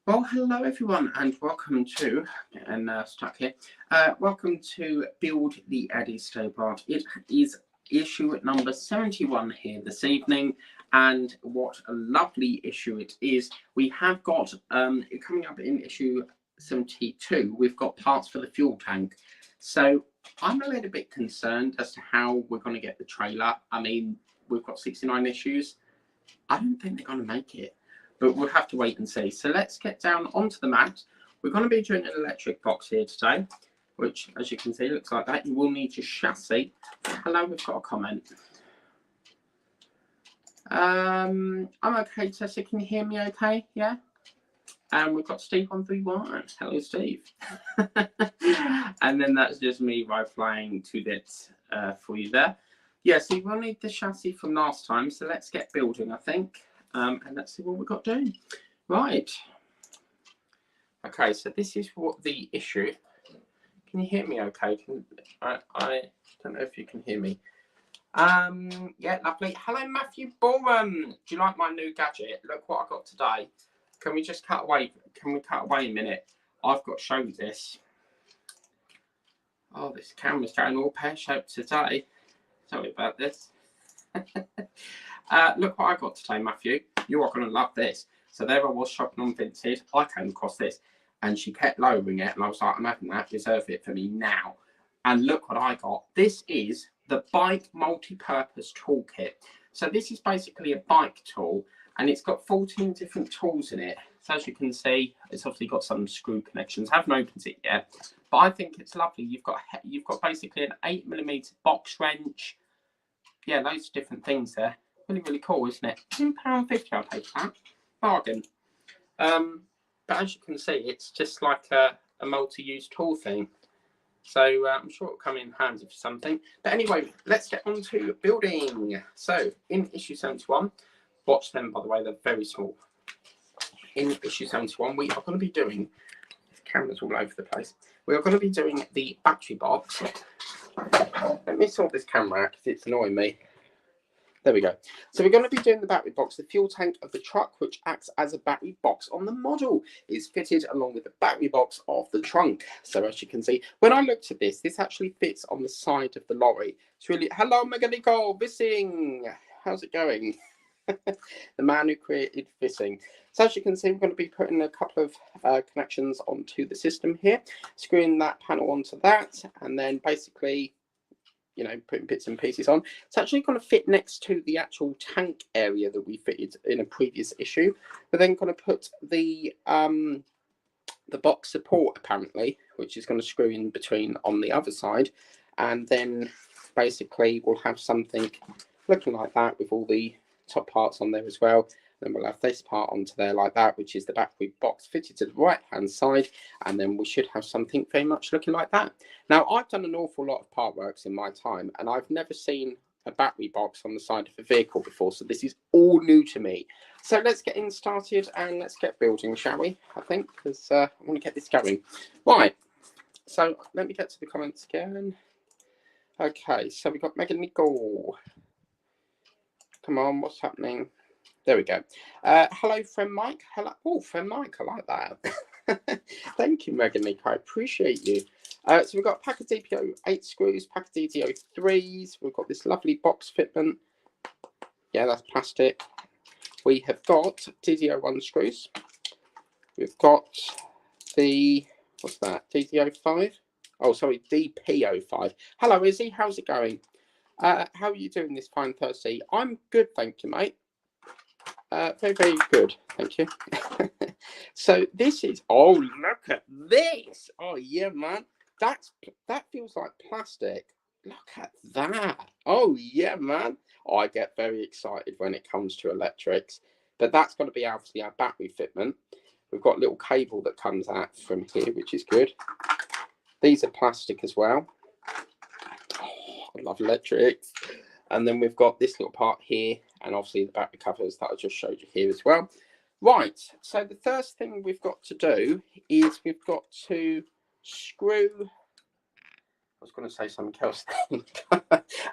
Well, hello everyone, and welcome to stuck here. Welcome to Build the Eddie Stobart. It is issue number 71 here this evening, and what a lovely issue it is. We have got coming up in issue 72. We've got parts for the fuel tank. So I'm a little bit concerned as to how we're going to get the trailer. I mean, we've got 69 issues. I don't think they're going to make it, but we'll have to wait and see. So let's get down onto the mat. We're going to be doing an electric box here today, which, as you can see, looks like that. You will need your chassis. Hello, we've got a comment. I'm okay, Tessa. Can you hear me okay? Yeah? And we've got Steve 131. Hello, Steve. And then that's just me replying to this for you there. Yeah, so you will need the chassis from last time. So let's get building, I think. And let's see what we've got doing. Right. Okay, so this is what the issue. Can you hear me okay? I don't know if you can hear me. Yeah, lovely. Hello, Matthew Borum. Do you like my new gadget? Look what I got today. Can we just cut away? Can we cut away a minute? I've got to show you this. Oh, this camera's going all pear-shaped today. Sorry about this. Look what I got today, Matthew. You are going to love this. So there I was shopping on Vinted. I came across this, and she kept lowering it, and I was like, I'm having that. Reserve it for me now. And look what I got. This is the bike multi-purpose toolkit. So this is basically a bike tool, and it's got 14 different tools in it. So as you can see, it's obviously got some screw connections. I haven't opened it yet, but I think it's lovely. You've got basically an 8mm box wrench. Yeah, loads of different things there. Really, really cool, isn't it? £2.50 I'll pay for that. Bargain. But as you can see, it's just like a multi-use tool thing. So I'm sure it'll come in handy for something. But anyway, let's get on to building. So in issue 71, watch them, by the way, they're very small. In issue 71, we are going to be doing, cameras all over the place. We are going to be doing the battery box. Let me sort this camera out because it's annoying me. There we go. So we're going to be doing the battery box. The fuel tank of the truck, which acts as a battery box on the model, is fitted along with the battery box of the trunk. So as you can see, when I looked at this, this actually fits on the side of the lorry. It's really, hello, Meganico, Bissing. How's it going? The man who created fitting. So as you can see, we're going to be putting a couple of connections onto the system here, screwing that panel onto that, and then basically, you know, putting bits and pieces on. It's actually going to fit next to the actual tank area that we fitted in a previous issue. We're then going to put the box support, apparently, which is going to screw in between on the other side, and then basically we'll have something looking like that with all the top parts on there as well. Then we'll have this part onto there like that, which is the battery box fitted to the right hand side, and then we should have something very much looking like that. Now, I've done an awful lot of Partworks in my time, and I've never seen a battery box on the side of a vehicle before, so this is all new to me. So let's get in started and let's get building, shall we? I think, because I want to get this going. Right, so let me get to the comments again. Okay, so we've got Megan Nicole. Come on, what's happening? There we go. Hello, friend Mike. Hello. Oh, friend Mike, I like that. Thank you, Megan Nick. I appreciate you. So we've got a pack of DPO 8 screws, pack of DPO 3s. We've got this lovely box fitment. Yeah, that's plastic. We have got DDO 1 screws. We've got the, what's that? DDO 5? Oh, sorry, DPO 5. Hello, Izzy. How's it going? How are you doing this fine Thursday? I'm good, thank you, mate. Very, very good, thank you. So this is, oh, look at this. Oh yeah, man, that feels like plastic. Look at that. Oh yeah, man. Oh, I get very excited when it comes to electrics. But that's going to be obviously our battery fitment. We've got a little cable that comes out from here, which is good. These are plastic as well. Oh, I love electrics. And then we've got this little part here, and obviously the battery covers that I just showed you here as well. Right, so the first thing we've got to do is we've got to screw, I was going to say something else.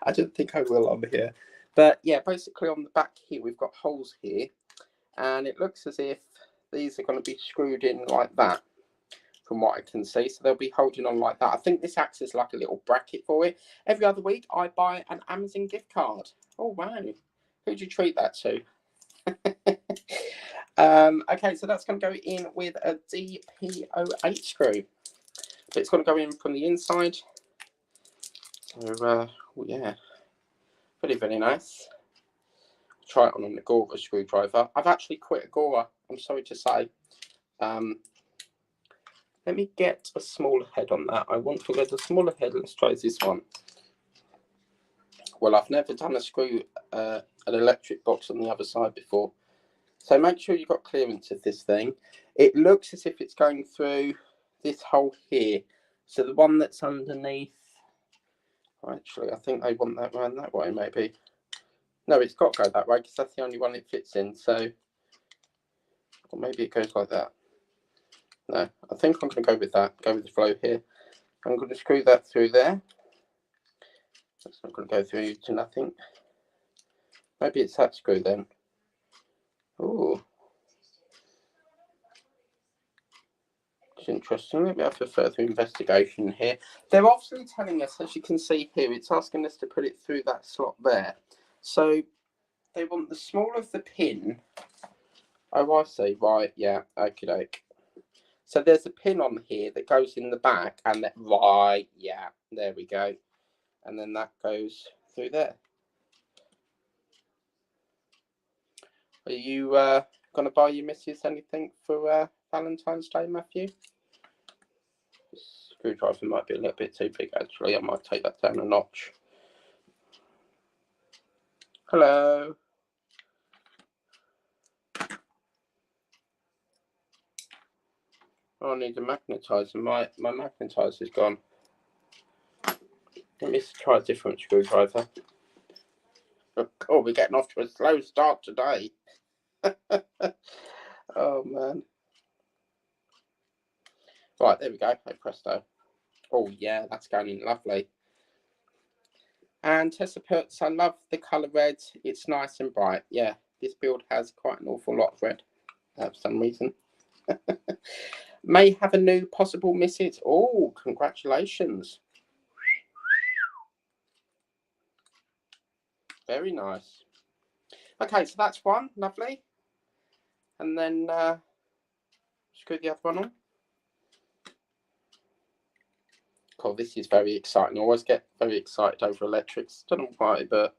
I don't think I will on here. But yeah, basically on the back here, we've got holes here, and it looks as if these are going to be screwed in like that, from what I can see. So they'll be holding on like that. I think this acts as like a little bracket for it. Every other week, I buy an Amazon gift card. Oh, wow. Who'd you treat that to? Okay, so that's going to go in with a DP08 screw. But it's going to go in from the inside. So, yeah, very, very nice. Try it on an Agora screwdriver. I've actually quit Agora, I'm sorry to say. Let me get a smaller head on that. I want to get a smaller head. Let's try this one. Well, I've never done an electric box on the other side before. So make sure you've got clearance of this thing. It looks as if it's going through this hole here. So the one that's underneath, actually, I think they want that round that way, maybe. No, it's got to go that way because that's the only one it fits in. So, or maybe it goes like that. No, I think I'm going to go with that. Go with the flow here. I'm going to screw that through there. That's not going to go through to nothing. Maybe it's that screw then. Oh, it's interesting. Let me have a further investigation here. They're obviously telling us, as you can see here, it's asking us to put it through that slot there. So they want the smaller of the pin. Oh, I see. Right. Yeah. Okie doke. So there's a pin on here that goes in the back, and that, right. Yeah. There we go. And then that goes through there. Are you going to buy your missus anything for Valentine's Day, Matthew? This screwdriver might be a little bit too big, actually. I might take that down a notch. Hello. Oh, I need a magnetizer. My magnetizer's gone. Let me try a different screwdriver. Oh, we're getting off to a slow start today. Oh, man. Right, there we go. Hey, presto. Oh, yeah, that's going in lovely. And Tessa puts, I love the colour red. It's nice and bright. Yeah, this build has quite an awful lot of red for some reason. May have a new possible miss it. Oh, congratulations. Very nice. Okay, so that's one. Lovely. And then screw the other one on. Cool, this is very exciting. I always get very excited over electrics. Don't know why, but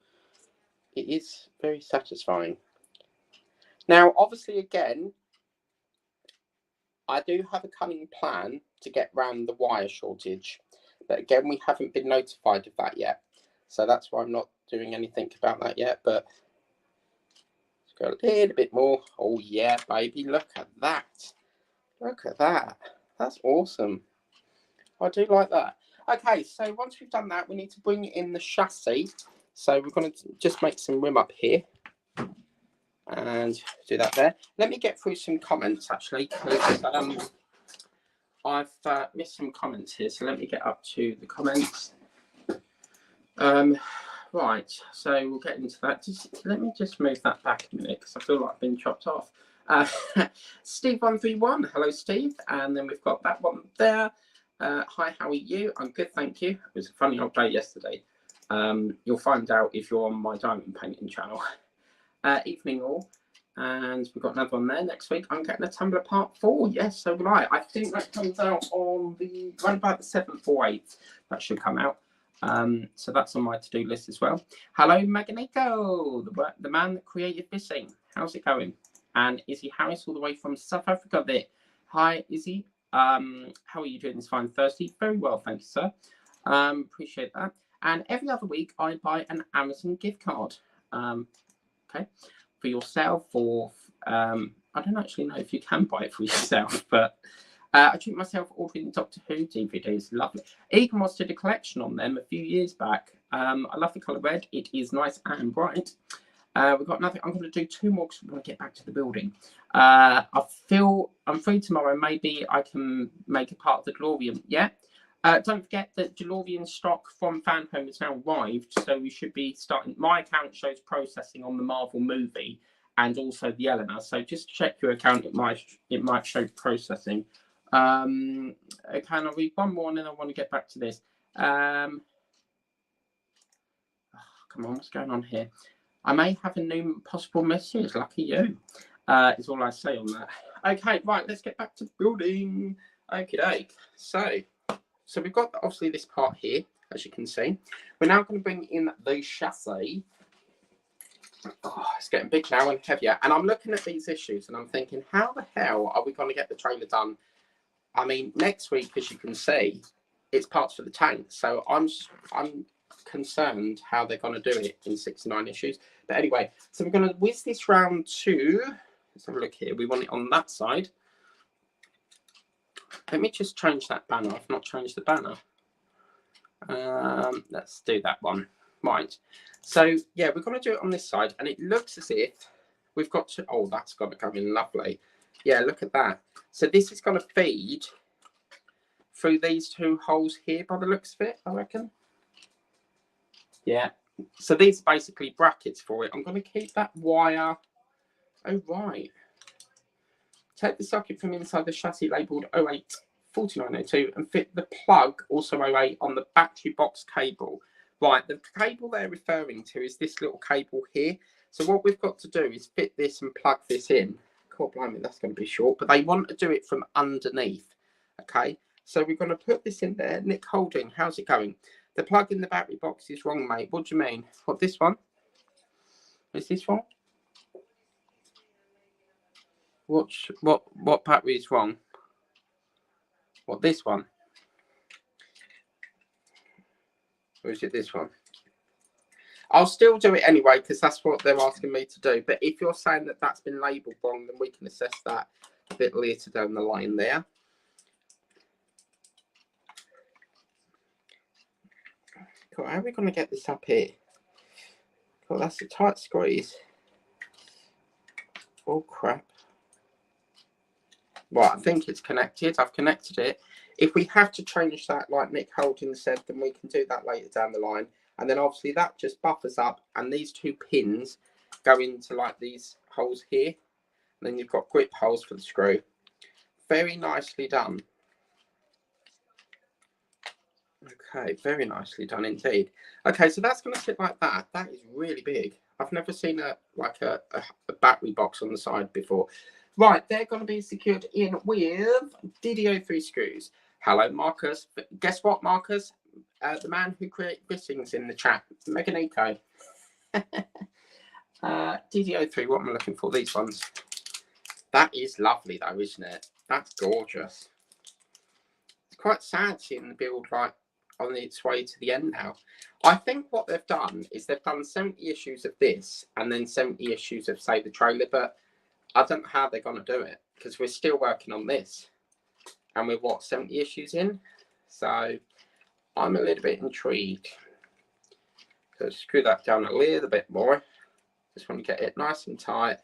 it is very satisfying. Now, obviously, again, I do have a cunning plan to get around the wire shortage. But again, we haven't been notified of that yet. So that's why I'm not doing anything about that yet. But let's go a little bit more. Oh, yeah, baby. Look at that. Look at that. That's awesome. I do like that. Okay, so once we've done that, we need to bring in the chassis. So we're going to just make some room up here. And do that there. Let me get through some comments, actually, because I've missed some comments here. So let me get up to the comments. Right, so we'll get into that. Let me just move that back a minute because I feel like I've been chopped off. Steve131, hello Steve. And then we've got that one there. Hi, how are you? I'm good, thank you. It was a funny old day yesterday. You'll find out if you're on my diamond painting channel. Evening all. And we've got another one there next week. I'm getting a tumbler part 4. Yes, so will I. I think that comes out on around about the 7th or 8th. That should come out. So that's on my to-do list as well. Hello, Maganico, the man that created this thing. How's it going? And Izzy Harris, all the way from South Africa there. Hi, Izzy. How are you doing this fine Thursday? Very well, thank you, sir. Appreciate that. And every other week, I buy an Amazon gift card. Okay, for yourself, or I don't actually know if you can buy it for yourself, but I treat myself ordering Doctor Who DVDs. Lovely. Egan was did a collection on them a few years back. I love the colour red. It is nice and bright. We've got another. I'm going to do 2 more because we want to get back to the building. I feel I'm free tomorrow. Maybe I can make a part of the DeLorean. Yeah. Don't forget that DeLorean stock from Fan Home has now arrived, so we should be starting. My account shows processing on the Marvel movie, and also the Eleanor. So just check your account. It might show processing. Okay, I'll read one more and then I want to get back to this. Come on, what's going on here? I may have a new possible message. Lucky you. Is all I say on that. Okay, right, let's get back to building. Okay, so we've got obviously this part here, as you can see. We're now going to bring in the chassis. Oh, it's getting big now and heavier. And I'm looking at these issues and I'm thinking, how the hell are we going to get the trailer done? I mean, next week, as you can see, it's parts for the tank. So I'm concerned how they're going to do it in 69 issues. But anyway, so we're going to whiz this round to, let's have a look here. We want it on that side. Let me just change that banner. I've not changed the banner. Let's do that one. Right. So, yeah, we're going to do it on this side. And it looks as if we've got to... Oh, that's got to come in lovely. Yeah, look at that. So this is going to feed through these two holes here by the looks of it, I reckon. Yeah. So these are basically brackets for it. I'm going to keep that wire. Oh, right. Take the socket from inside the chassis labelled 084902 and fit the plug, also 08, on the battery box cable. Right, the cable they're referring to is this little cable here. So what we've got to do is fit this and plug this in. God blimey, that's going to be short, but they want to do it from underneath. Okay, so we're going to put this in there. Nick Holding, how's it going? The plug in the battery box is wrong, mate. What do you mean? What, this one? Is this wrong? What battery is wrong? What, this one? Or is it this one? I'll still do it anyway because that's what they're asking me to do. But if you're saying that that's been labelled wrong, then we can assess that a bit later down the line there. Cool. How are we going to get this up here? Cool, that's a tight squeeze. Oh, crap. Right, I think it's connected. I've connected it. If we have to change that, like Nick Holding said, then we can do that later down the line. And then obviously that just buffers up, and these two pins go into like these holes here. And then you've got grip holes for the screw. Very nicely done. Okay, very nicely done indeed. Okay, so that's going to sit like that. That is really big. I've never seen a battery box on the side before. Right, they're going to be secured in with DDO3 screws. Hello, Marcus. Guess what, Marcus? The man who created fittings in the chat, Meganico. DDO3, what am I looking for? These ones. That is lovely, though, isn't it? That's gorgeous. It's quite sad seeing the build like on its way to the end now. I think what they've done is they've done 70 issues of this and then 70 issues of, say, the trailer, but I don't know how they're going to do it because we're still working on this. And we're, what, 70 issues in? So I'm a little bit intrigued. So screw that down a little bit more. Just want to get it nice and tight.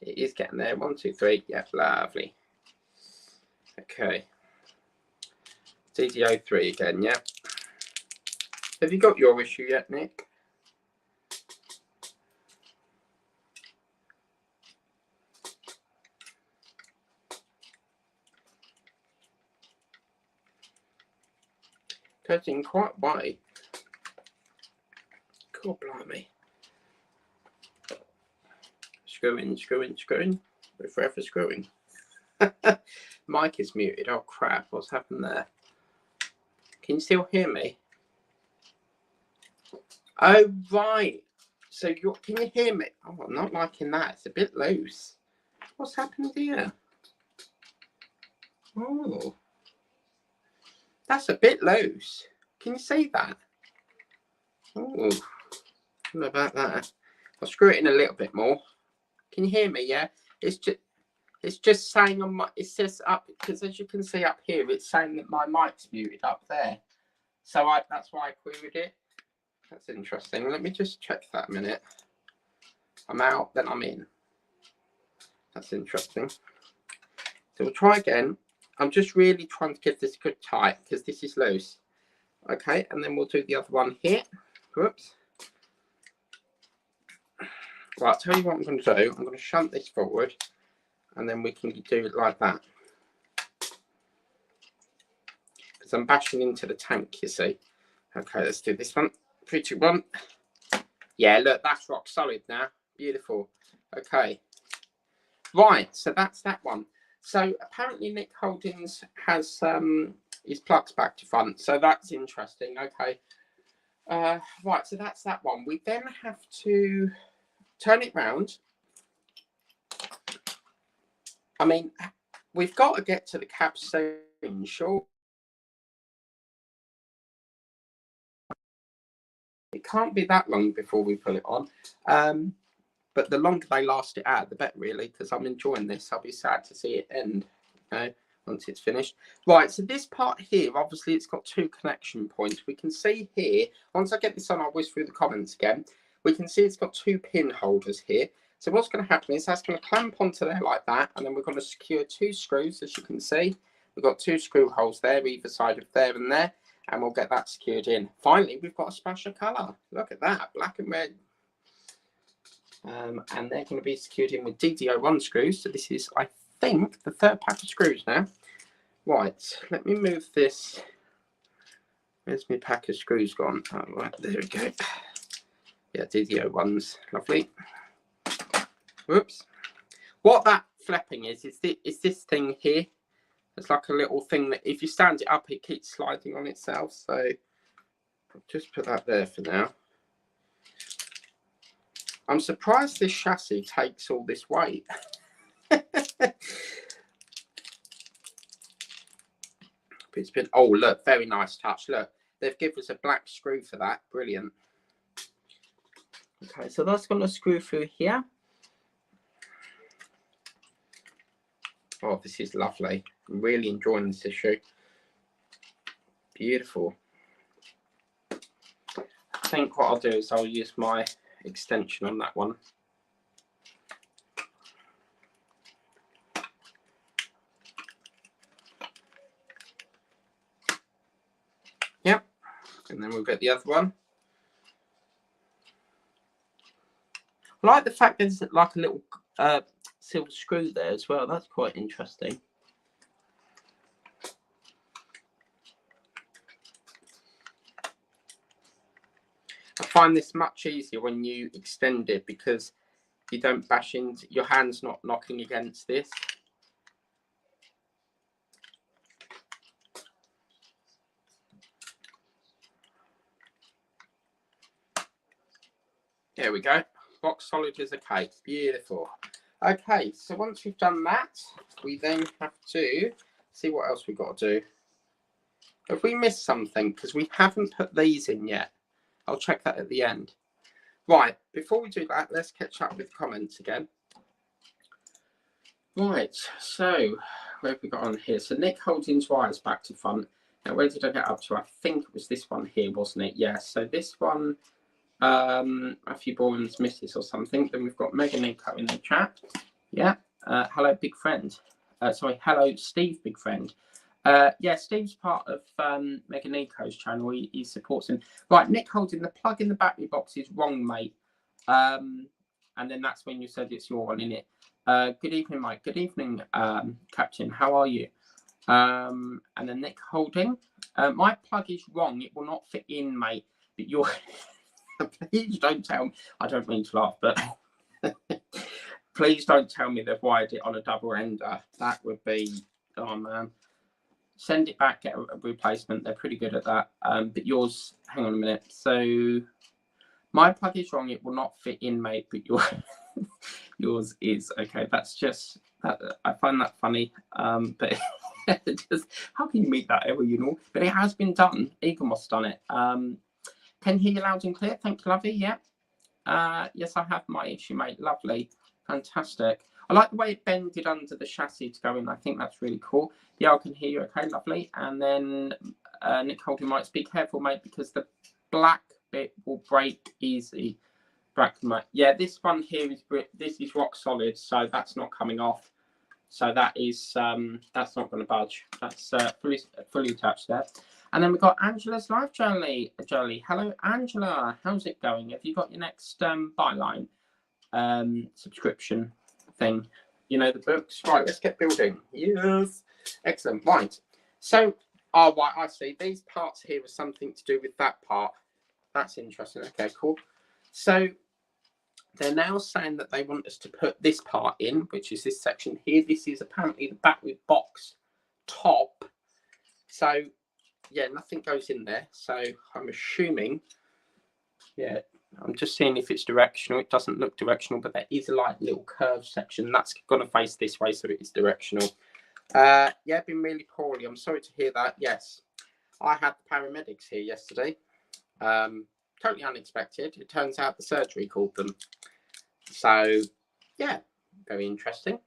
It is getting there. 1, 2, 3. Yeah, lovely. Okay. DDO3 again, yeah. Have you got your issue yet, Nick? Goes in quite wide. God blimey. Screwing, screwing, screwing. We're forever screwing. Mic is muted. Oh crap, what's happened there? Can you still hear me? Oh right. So you're, can you hear me? Oh, I'm not liking that. It's a bit loose. What's happened here? Oh. That's a bit loose. Can you see that? Oh. What about that? I'll screw it in a little bit more. Can you hear me? Yeah. It's just saying on my. It says up because as you can see up here, it's saying that my mic's muted up there. So that's why I queried it. That's interesting. Let me just check that a minute. I'm out, then I'm in. That's interesting. So we'll try again. I'm just really trying to give this a good tight because this is loose. Okay, and then we'll do the other one here. Whoops. Right, I'll tell you what I'm going to do. I'm going to shunt this forward, and then we can do it like that. Because I'm bashing into the tank, you see. Okay, let's do this one. 3, 2, 1. Yeah, look, that's rock solid now. Beautiful. Okay. Right, so that's that one. So apparently Nick Holdings has his plugs back to front, so that's interesting. Okay. Right, so that's that one. We then have to turn it round. I mean, we've got to get to the cab soon, sure. It can't be that long before we put it on. But the longer they last it out, the better, really, because I'm enjoying this. I'll be sad to see it end, okay, once it's finished. Right, so this part here, obviously, it's got 2 connection points. We can see here, once I get this on, I'll whiz through the comments again. We can see it's got 2 pin holders here. So what's going to happen is that's going to clamp onto there like that, and then we're going to secure 2 screws, as you can see. We've got 2 screw holes there, either side of there and there, and we'll get that secured in. Finally, we've got a splash of colour. Look at that, black and red. And they're going to be secured in with DD01 screws. So this is, I think, the 3rd pack of screws now. Right, let me move this. Where's my pack of screws gone? Oh, right, there we go. Yeah, DD01s, lovely. Whoops. What that flapping is this thing here. It's like a little thing that if you stand it up, it keeps sliding on itself. So I'll just put that there for now. I'm surprised this chassis takes all this weight. It's been, oh, look, very nice touch. Look, they've given us a black screw for that. Brilliant. Okay, so that's going to screw through here. Oh, this is lovely. I'm really enjoying this issue. Beautiful. I think what I'll do is I'll use my extension on that one. Yep, and then we'll get the other one. I like the fact there's like a little silver screw there as well. That's quite interesting. I find this much easier when you extend it because you don't bash into, your hand's not knocking against this. There we go. Rock solid as a cake. Beautiful. Okay, so once we've done that, we then have to see what else we've got to do. Have we missed something? Because we haven't put these in yet. I'll check that at the end. Right, before we do that, let's catch up with comments again. Right, so where have we got on here? So Nick Holdings wires back to front. Now, where did I get up to? I think it was this one here, wasn't it? Yeah, so this one, Matthew Bourne's Mrs. or something. Then we've got Megan Nico in the chat. Yeah, hello, big friend. Sorry, hello, Steve, big friend. Yeah, Steve's part of Megan Nico's channel. He supports him. Right, Nick Holding, the plug in the battery box is wrong, mate. And then that's when you said it's your one, innit? Good evening, Mike. Good evening, Captain. How are you? And then Nick Holding. My plug is wrong. It will not fit in, mate. But you're... Please don't tell me. I don't mean to laugh, but... Please don't tell me they've wired it on a double ender. That would be... Oh, man. Send it back, get a replacement. They're pretty good at that. But yours... Hang on a minute. So... My plug is wrong. It will not fit in, mate. But yours is. Okay, that's just... I find that funny. But... just, how can you make that ever, you know? But it has been done. Eaglemoth's done it. Can hear you loud and clear. Thank you, lovely. Yeah. Yes, I have my issue, mate. Lovely. Fantastic. I like the way it bended under the chassis to go in. I think that's really cool. Yeah, I can hear you. Okay, lovely. And then Nick Holding might be careful, mate, because the black bit will break easy. Black, mate. Yeah, this one here is rock solid, so that's not coming off. So that is that's not going to budge. That's fully attached there. And then we've got Angela's live journey. Hello, Angela. How's it going? Have you got your next byline? subscription thing. You know, the books. Right, let's get building. Yes. Excellent. Right. So, oh, right, I see. These parts here are something to do with that part. That's interesting. Okay, cool. So, they're now saying that they want us to put this part in, which is this section here. This is apparently the back with box top. So, yeah, nothing goes in there. So, I'm assuming, yeah, I'm just seeing if it's directional. It doesn't look directional, but there is a like little curved section. That's going to face this way, so it is directional. Yeah, been really poorly. I'm sorry to hear that. Yes, I had the paramedics here yesterday. Totally unexpected. It turns out the surgery called them. So, yeah, very interesting.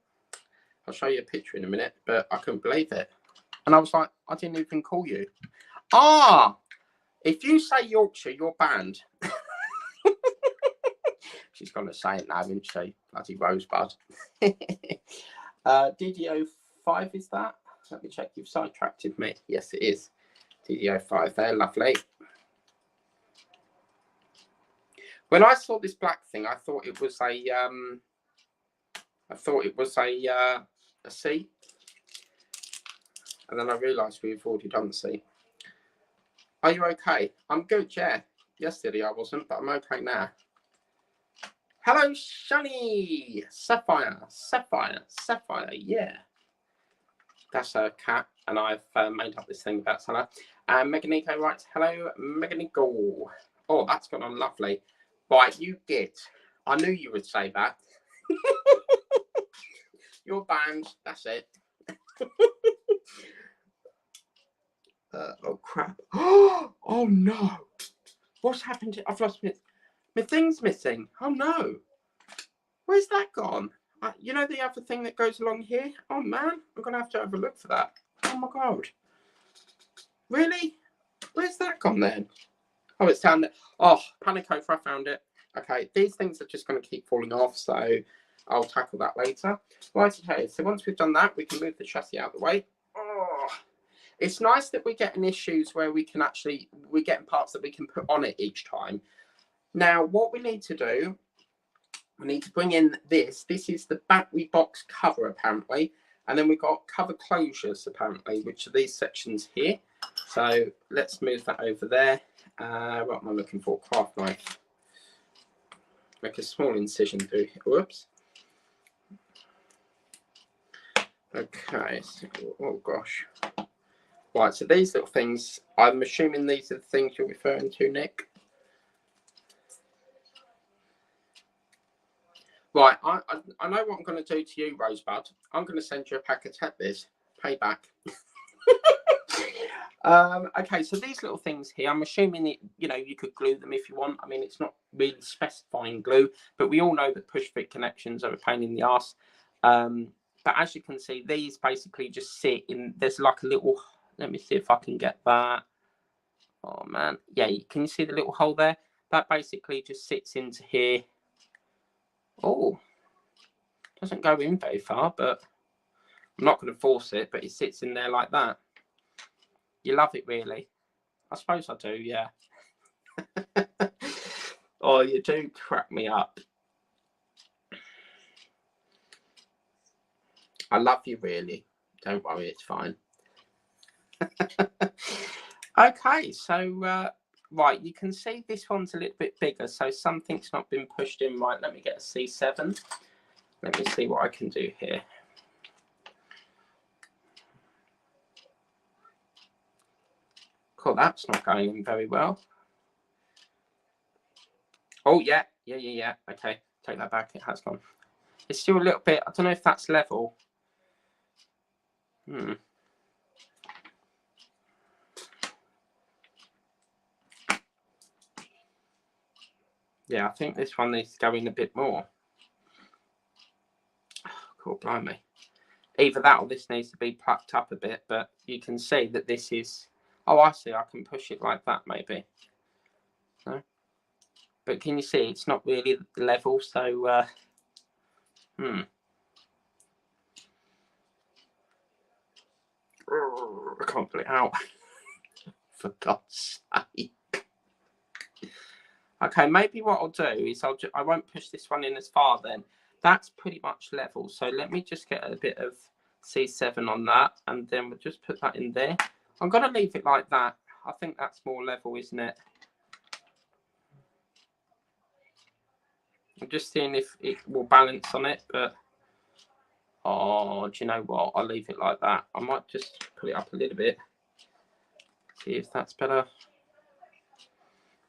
I'll show you a picture in a minute, but I couldn't believe it. And I was like, I didn't even call you. Ah, if you say Yorkshire, you're banned. She's going to say it now, isn't she? Bloody Rosebud. DDO5 is that? Let me check. You've sidetracked me. Yes, it is. DDO5 there. Lovely. When I saw this black thing, I thought it was a C, and then I realised we've already done the C. Are you okay? I'm good, yeah. Yesterday I wasn't, but I'm okay now. Hello, Shani! Sapphire, yeah. That's a cat, and I've made up this thing about Salah. And Meganico writes, hello, Meganico. Oh, that's gone on lovely. Right, you git. I knew you would say that. You're banned. That's it. Oh, crap. Oh, no. What's happened? I've lost my thing's missing. Oh, no. Where's that gone? You know the other thing that goes along here? Oh, man. I'm going to have a look for that. Oh, my God. Really? Where's that gone then? Oh, it's down there. Oh, panic over. I found it. Okay, these things are just going to keep falling off, so I'll tackle that later. Right, okay, so once we've done that, we can move the chassis out of the way. Oh, it's nice that we're getting issues where we're getting parts that we can put on it each time. Now, what we need to do, we need to bring in this. This is the battery box cover, apparently. And then we've got cover closures, apparently, which are these sections here. So let's move that over there. What am I looking for? Craft knife. Make a small incision through here. Whoops. Okay. So, oh, gosh. Right, so these little things, I'm assuming these are the things you're referring to, Nick. Right, I know what I'm going to do to you, Rosebud. I'm going to send you a pack of Tetris. Payback. Okay, so these little things here, I'm assuming it, you could glue them if you want. I mean, it's not really specifying glue, but we all know that push fit connections are a pain in the ass. But as you can see, these basically just sit in, there's like a little, let me see if I can get that. Oh man, yeah, can you see the little hole there? That basically just sits into here. Oh, doesn't go in very far, but I'm not going to force it, but it sits in there like that. You love it, really? I suppose I do, yeah. Oh, you do crack me up. I love you, really. Don't worry, it's fine. Okay, so, right, you can see this one's a little bit bigger, so something's not been pushed in right. Let me get a C7. Let me see what I can do here. Cool, that's not going in very well. Oh, yeah. Okay, take that back. It has gone. It's still a little bit, I don't know if that's level. Yeah, I think this one needs to go in a bit more. Oh, cool, blimey. Either that or this needs to be plucked up a bit, but you can see that this is... Oh, I see. I can push it like that, maybe. No? But can you see it's not really level, so... I can't pull it out. For God's sake. Okay, maybe what I'll do is I won't push this one in as far then. That's pretty much level. So let me just get a bit of C7 on that, and then we'll just put that in there. I'm going to leave it like that. I think that's more level, isn't it? I'm just seeing if it will balance on it, but oh, do you know what? I'll leave it like that. I might just put it up a little bit. See if that's better.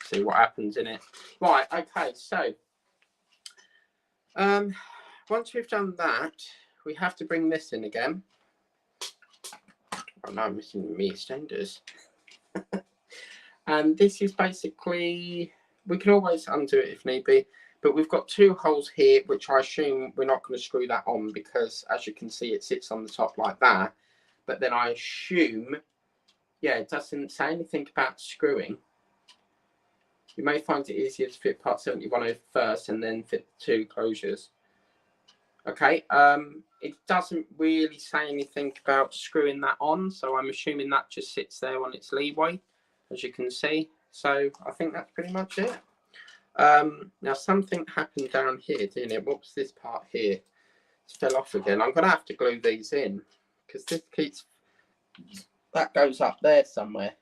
See what happens in it. Right, okay, so once we've done that, we have to bring this in again. Oh no, I'm missing me extenders. And this is basically, we can always undo it if need be, but we've got 2 holes here, which I assume we're not going to screw that on because, as you can see, it sits on the top like that. But then I assume, yeah, it doesn't say anything about screwing. You may find it easier to fit part 71 over first and then fit the 2 closures. Okay, it doesn't really say anything about screwing that on, so I'm assuming that just sits there on its leeway, as you can see. So I think that's pretty much it. Now something happened down here, didn't it? What was this part here? It fell off again. I'm going to have to glue these in because this keeps, that goes up there somewhere.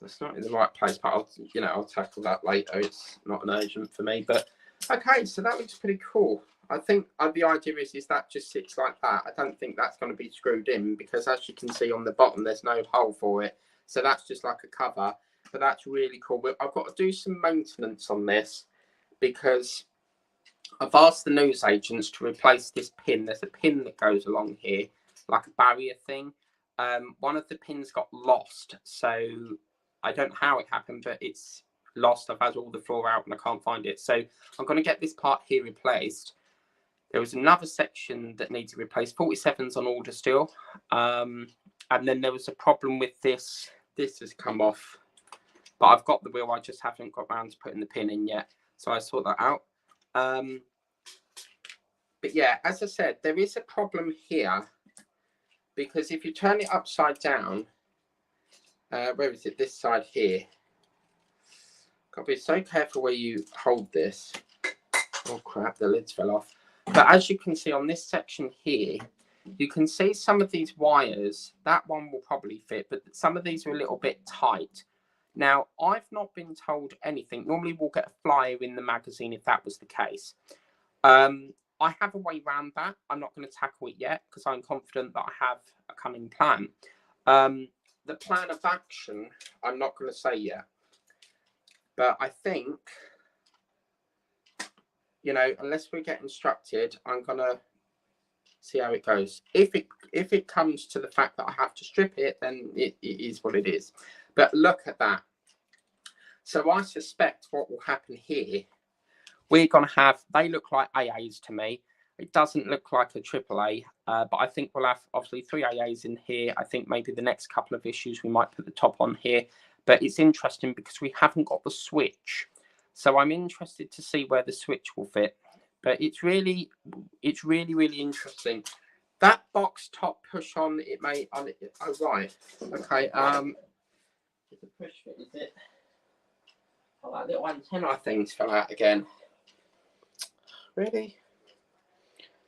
It's not in the right place, but I'll tackle that later. It's not an urgent for me, but okay. So that looks pretty cool. I think the idea is that just sits like that. I don't think that's going to be screwed in because, as you can see on the bottom, there's no hole for it. So that's just like a cover. But that's really cool. I've got to do some maintenance on this because I've asked the newsagents to replace this pin. There's a pin that goes along here, like a barrier thing. One of the pins got lost, so I don't know how it happened, but it's lost. I've had all the floor out and I can't find it. So I'm going to get this part here replaced. There was another section that needed replaced. 47's on order still. And then there was a problem with this. This has come off. But I've got the wheel. I just haven't got around to putting the pin in yet. So I sort that out. But yeah, as I said, there is a problem here. Because if you turn it upside down, where is it? This side here. Got to be so careful where you hold this. Oh crap, the lids fell off. But as you can see on this section here, you can see some of these wires. That one will probably fit, but some of these are a little bit tight. Now, I've not been told anything. Normally we'll get a flyer in the magazine if that was the case. I have a way around that. I'm not going to tackle it yet because I'm confident that I have a coming plan. The plan of action, I'm not going to say yet. But I think, unless we get instructed, I'm going to see how it goes. If it comes to the fact that I have to strip it, then it is what it is. But look at that. So I suspect what will happen here, we're going to have, they look like AAs to me. It doesn't look like a AAA, but I think we'll have obviously 3 AAs in here. I think maybe the next couple of issues we might put the top on here. But it's interesting because we haven't got the switch. So I'm interested to see where the switch will fit. But it's really, really interesting. That box top push on, it may, oh right, okay. Is the push fit, is it? Oh, that little antenna thing's fell out again. Really?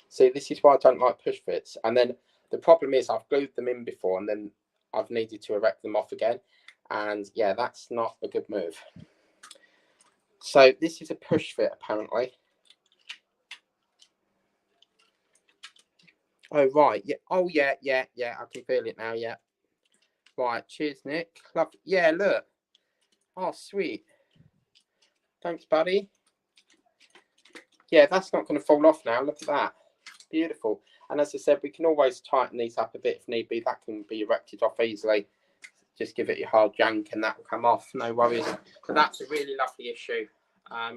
See, this is why I don't like push fits. And then the problem is I've glued them in before and then I've needed to erect them off again. And yeah, that's not a good move. So this is a push fit apparently. Oh, right. Yeah. Oh, yeah. I can feel it now. Yeah. Right. Cheers, Nick. Love. Yeah, look. Oh, sweet. Thanks, buddy. Yeah, that's not going to fall off now. Look at that. Beautiful. And as I said, we can always tighten these up a bit if need be. That can be erected off easily. Just give it your hard yank and that will come off. No worries. But that's a really lovely issue.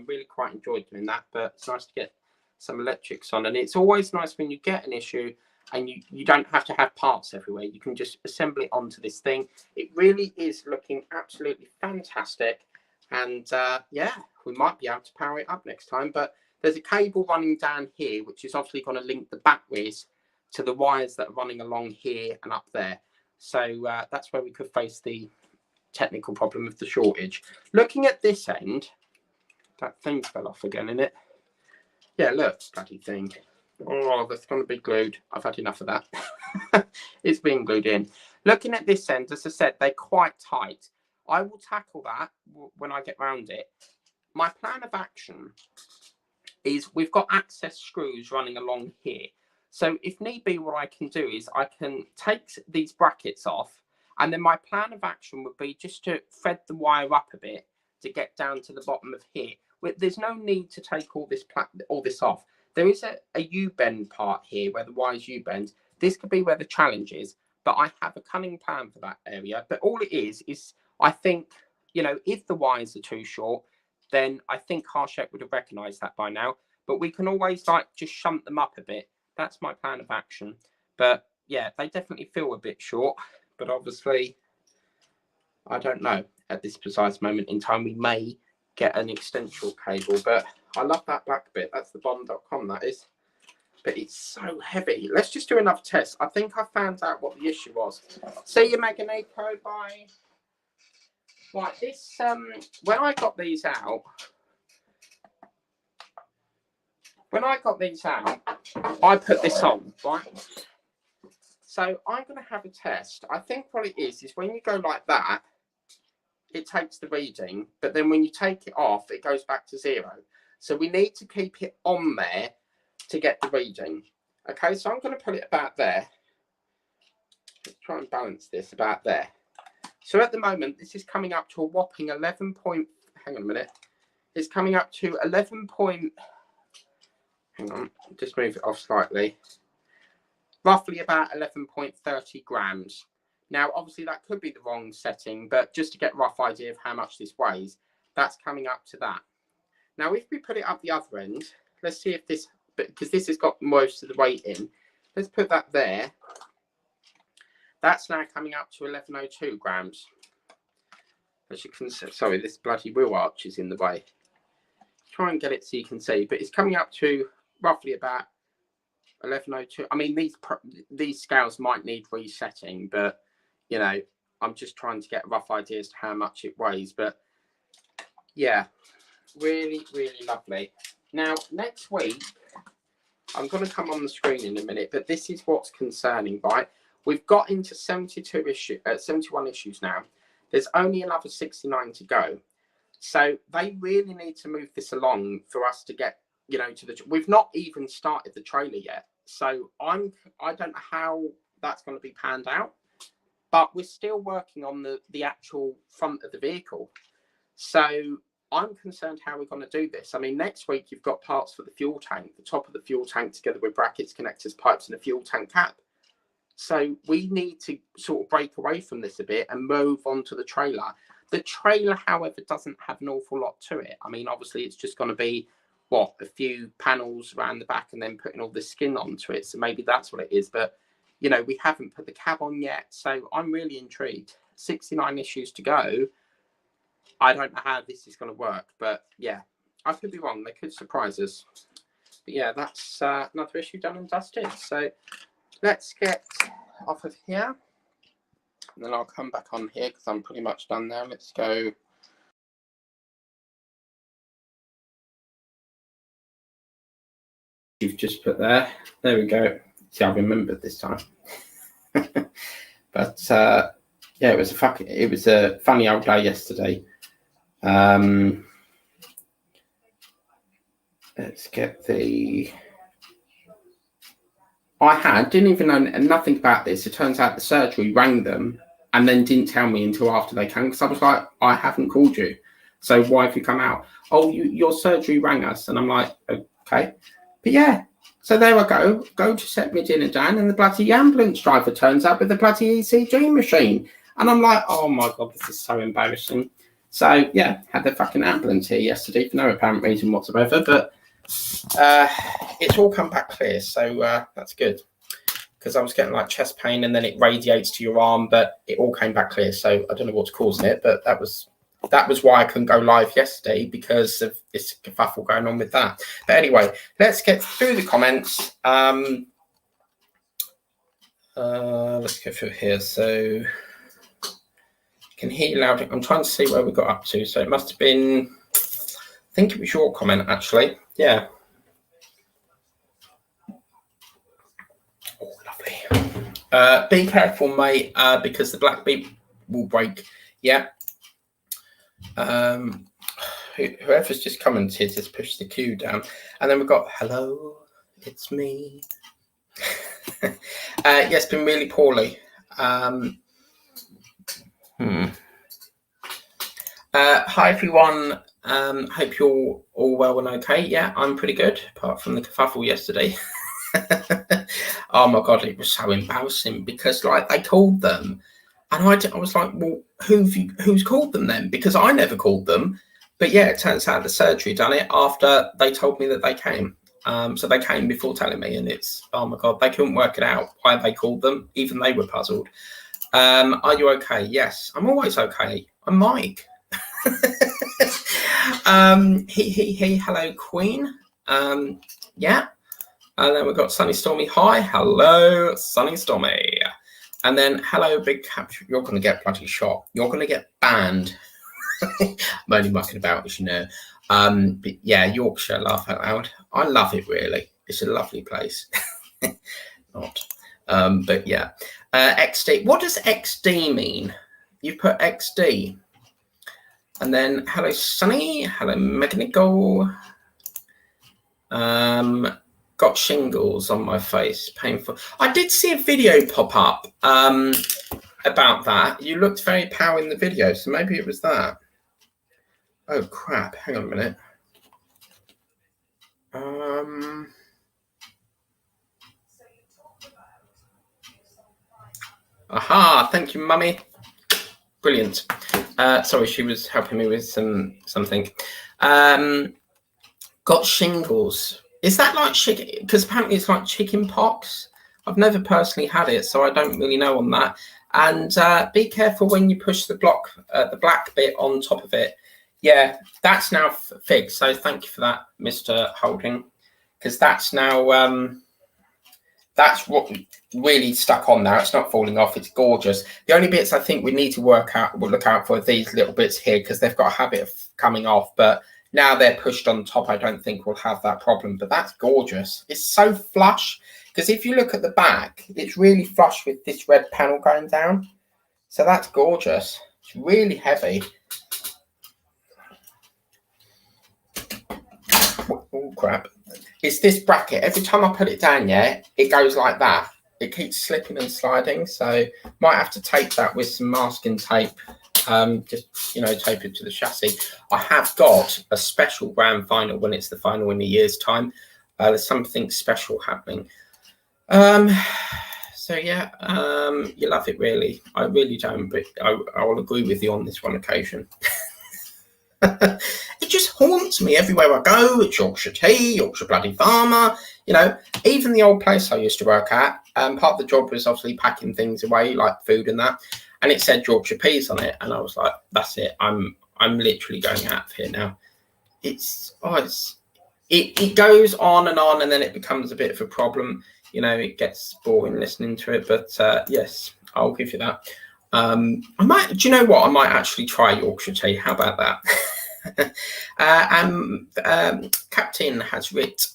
Really quite enjoyed doing that. But it's nice to get some electrics on. And it's always nice when you get an issue and you don't have to have parts everywhere. You can just assemble it onto this thing. It really is looking absolutely fantastic. And yeah, we might be able to power it up next time. But there's a cable running down here, which is obviously going to link the batteries to the wires that are running along here and up there. So that's where we could face the technical problem of the shortage. Looking at this end, that thing fell off again, innit? Yeah, look, bloody thing. Oh, that's going to be glued. I've had enough of that. It's being glued in. Looking at this end, as I said, they're quite tight. I will tackle that when I get round it. My plan of action is we've got access screws running along here. So if need be, what I can do is I can take these brackets off, and then my plan of action would be just to thread the wire up a bit to get down to the bottom of here. There's no need to take all this off. There is a U-bend part here where the wires U-bend. This could be where the challenge is, but I have a cunning plan for that area. But all it is I think, you know, if the wires are too short, then I think Harshek would have recognised that by now. But we can always like just shunt them up a bit. That's my plan of action. But yeah, they definitely feel a bit short. But obviously, I don't know. At this precise moment in time, we may get an extension cable. But I love that black bit. That's the Bond.com, that is. But it's so heavy. Let's just do another test. I think I found out what the issue was. See you, Magneto. Bye. Right, this, when I got these out, I put this on, right? So I'm going to have a test. I think what it is when you go like that, it takes the reading, but then when you take it off, it goes back to 0. So we need to keep it on there to get the reading. Okay, so I'm going to put it about there. Let's try and balance this about there. So at the moment, this is coming up to a whopping 11 point. Hang on a minute. It's coming up to 11 point. Hang on, just move it off slightly. Roughly about 11.30 grams. Now, obviously, that could be the wrong setting, but just to get a rough idea of how much this weighs, that's coming up to that. Now, if we put it up the other end, let's see if this, because this has got most of the weight in. Let's put that there. That's now coming up to 1102 grams. As you can see, sorry, this bloody wheel arch is in the way. Try and get it so you can see, but it's coming up to roughly about 1102. I mean, these scales might need resetting, but you know, I'm just trying to get a rough idea as to how much it weighs. But yeah, really, really lovely. Now, next week, I'm going to come on the screen in a minute, but this is what's concerning, right? We've got into 71 issues now. There's only another 69 to go. So they really need to move this along for us to get, you know, to the. We've not even started the trailer yet. So I don't know how that's going to be panned out, but we're still working on the actual front of the vehicle. So I'm concerned how we're going to do this. I mean, next week you've got parts for the fuel tank, the top of the fuel tank together with brackets, connectors, pipes, and a fuel tank cap. So we need to sort of break away from this a bit and move on to the trailer. The trailer, however, doesn't have an awful lot to it. I mean, obviously, it's just going to be, what, a few panels around the back and then putting all the skin onto it. So maybe that's what it is. But, you know, we haven't put the cab on yet. So I'm really intrigued. 69 issues to go. I don't know how this is going to work. But, yeah, I could be wrong. They could surprise us. But, yeah, that's another issue done and dusted. So let's get off of here. And then I'll come back on here because I'm pretty much done now. Let's go. You've just put there. There we go. See, I remembered this time. But yeah, it was a funny old day yesterday. Let's get the. Didn't even know nothing about this. It turns out the surgery rang them and then didn't tell me until after they came, because I was like, I haven't called you. So why have you come out? Oh, your surgery rang us. And I'm like, okay. But yeah, so there I go to set my dinner down, and the bloody ambulance driver turns up with the bloody ECG machine. And I'm like, oh my God, this is so embarrassing. So yeah, had the fucking ambulance here yesterday for no apparent reason whatsoever. But it's all come back clear, so that's good, because I was getting like chest pain and then it radiates to your arm, but it all came back clear. So I don't know what's causing it, but that was why I couldn't go live yesterday, because of this kerfuffle going on with that. But anyway, let's get through the comments. Let's go through here. So can hear you loud. I'm trying to see where we got up to. So it must have been, I think it was your comment actually. Yeah. Oh, lovely. Be careful, mate, because the black beep will break. Yeah. Whoever's just commented has pushed the queue down. And then we've got, hello, it's me. Yes, been really poorly. Hi, everyone. Hope you're all well and okay. Yeah, I'm pretty good, apart from the kerfuffle yesterday. Oh my God, it was so embarrassing because like they called them and I was like, well, who's called them then? Because I never called them. But yeah, it turns out the surgery done it after they told me that they came. So they came before telling me, and it's, oh my God, they couldn't work it out why they called them. Even they were puzzled. Are you okay? Yes, I'm always okay. I'm Mike. Hello, Queen. Yeah. And then we've got Sunny Stormy. Hi, hello, Sunny Stormy. And then hello, Big Cap. You're going to get bloody shot. You're going to get banned. I'm only mucking about, as you know. But yeah, Yorkshire, laugh out loud. I love it, really. It's a lovely place. Not. But yeah. XD. What does XD mean? You put XD. And then hello, Sunny. Hello, Mechanical. Got shingles on my face. Painful. I did see a video pop up about that. You looked very pow in the video, so maybe it was that. Oh crap! Hang on a minute. Aha! Thank you, Mummy. Brilliant. Sorry, she was helping me with something. Got shingles. Is that like chicken? Because apparently it's like chicken pox. I've never personally had it, so I don't really know on that. And be careful when you push the black bit on top of it. Yeah, that's now fixed. So thank you for that, Mr. Holding, because that's now that's what really stuck on now. It's not falling off. It's gorgeous. The only bits I think we need to look out for are these little bits here because they've got a habit of coming off. But now they're pushed on top, I don't think we'll have that problem. But that's gorgeous. It's so flush because if you look at the back, it's really flush with this red panel going down. So that's gorgeous. It's really heavy. Oh crap. It's this bracket. Every time I put it down, yeah, it goes like that. It keeps slipping and sliding. So might have to tape that with some masking tape. Just, you know, tape it to the chassis. I have got a special grand final when it's the final in a year's time. There's something special happening. So yeah, you love it really. I really don't, but I will agree with you on this one occasion. It just haunts me everywhere I go. It's Yorkshire tea, Yorkshire bloody farmer. You know, even the old place I used to work at. Part of the job was obviously packing things away, like food and that. And it said Yorkshire peas on it, and I was like, "That's it. I'm literally going out of here now." It goes on, and then it becomes a bit of a problem. You know, it gets boring listening to it. But yes, I'll give you that. I might. Do you know what? I might actually try Yorkshire tea. How about that? Captain has writ.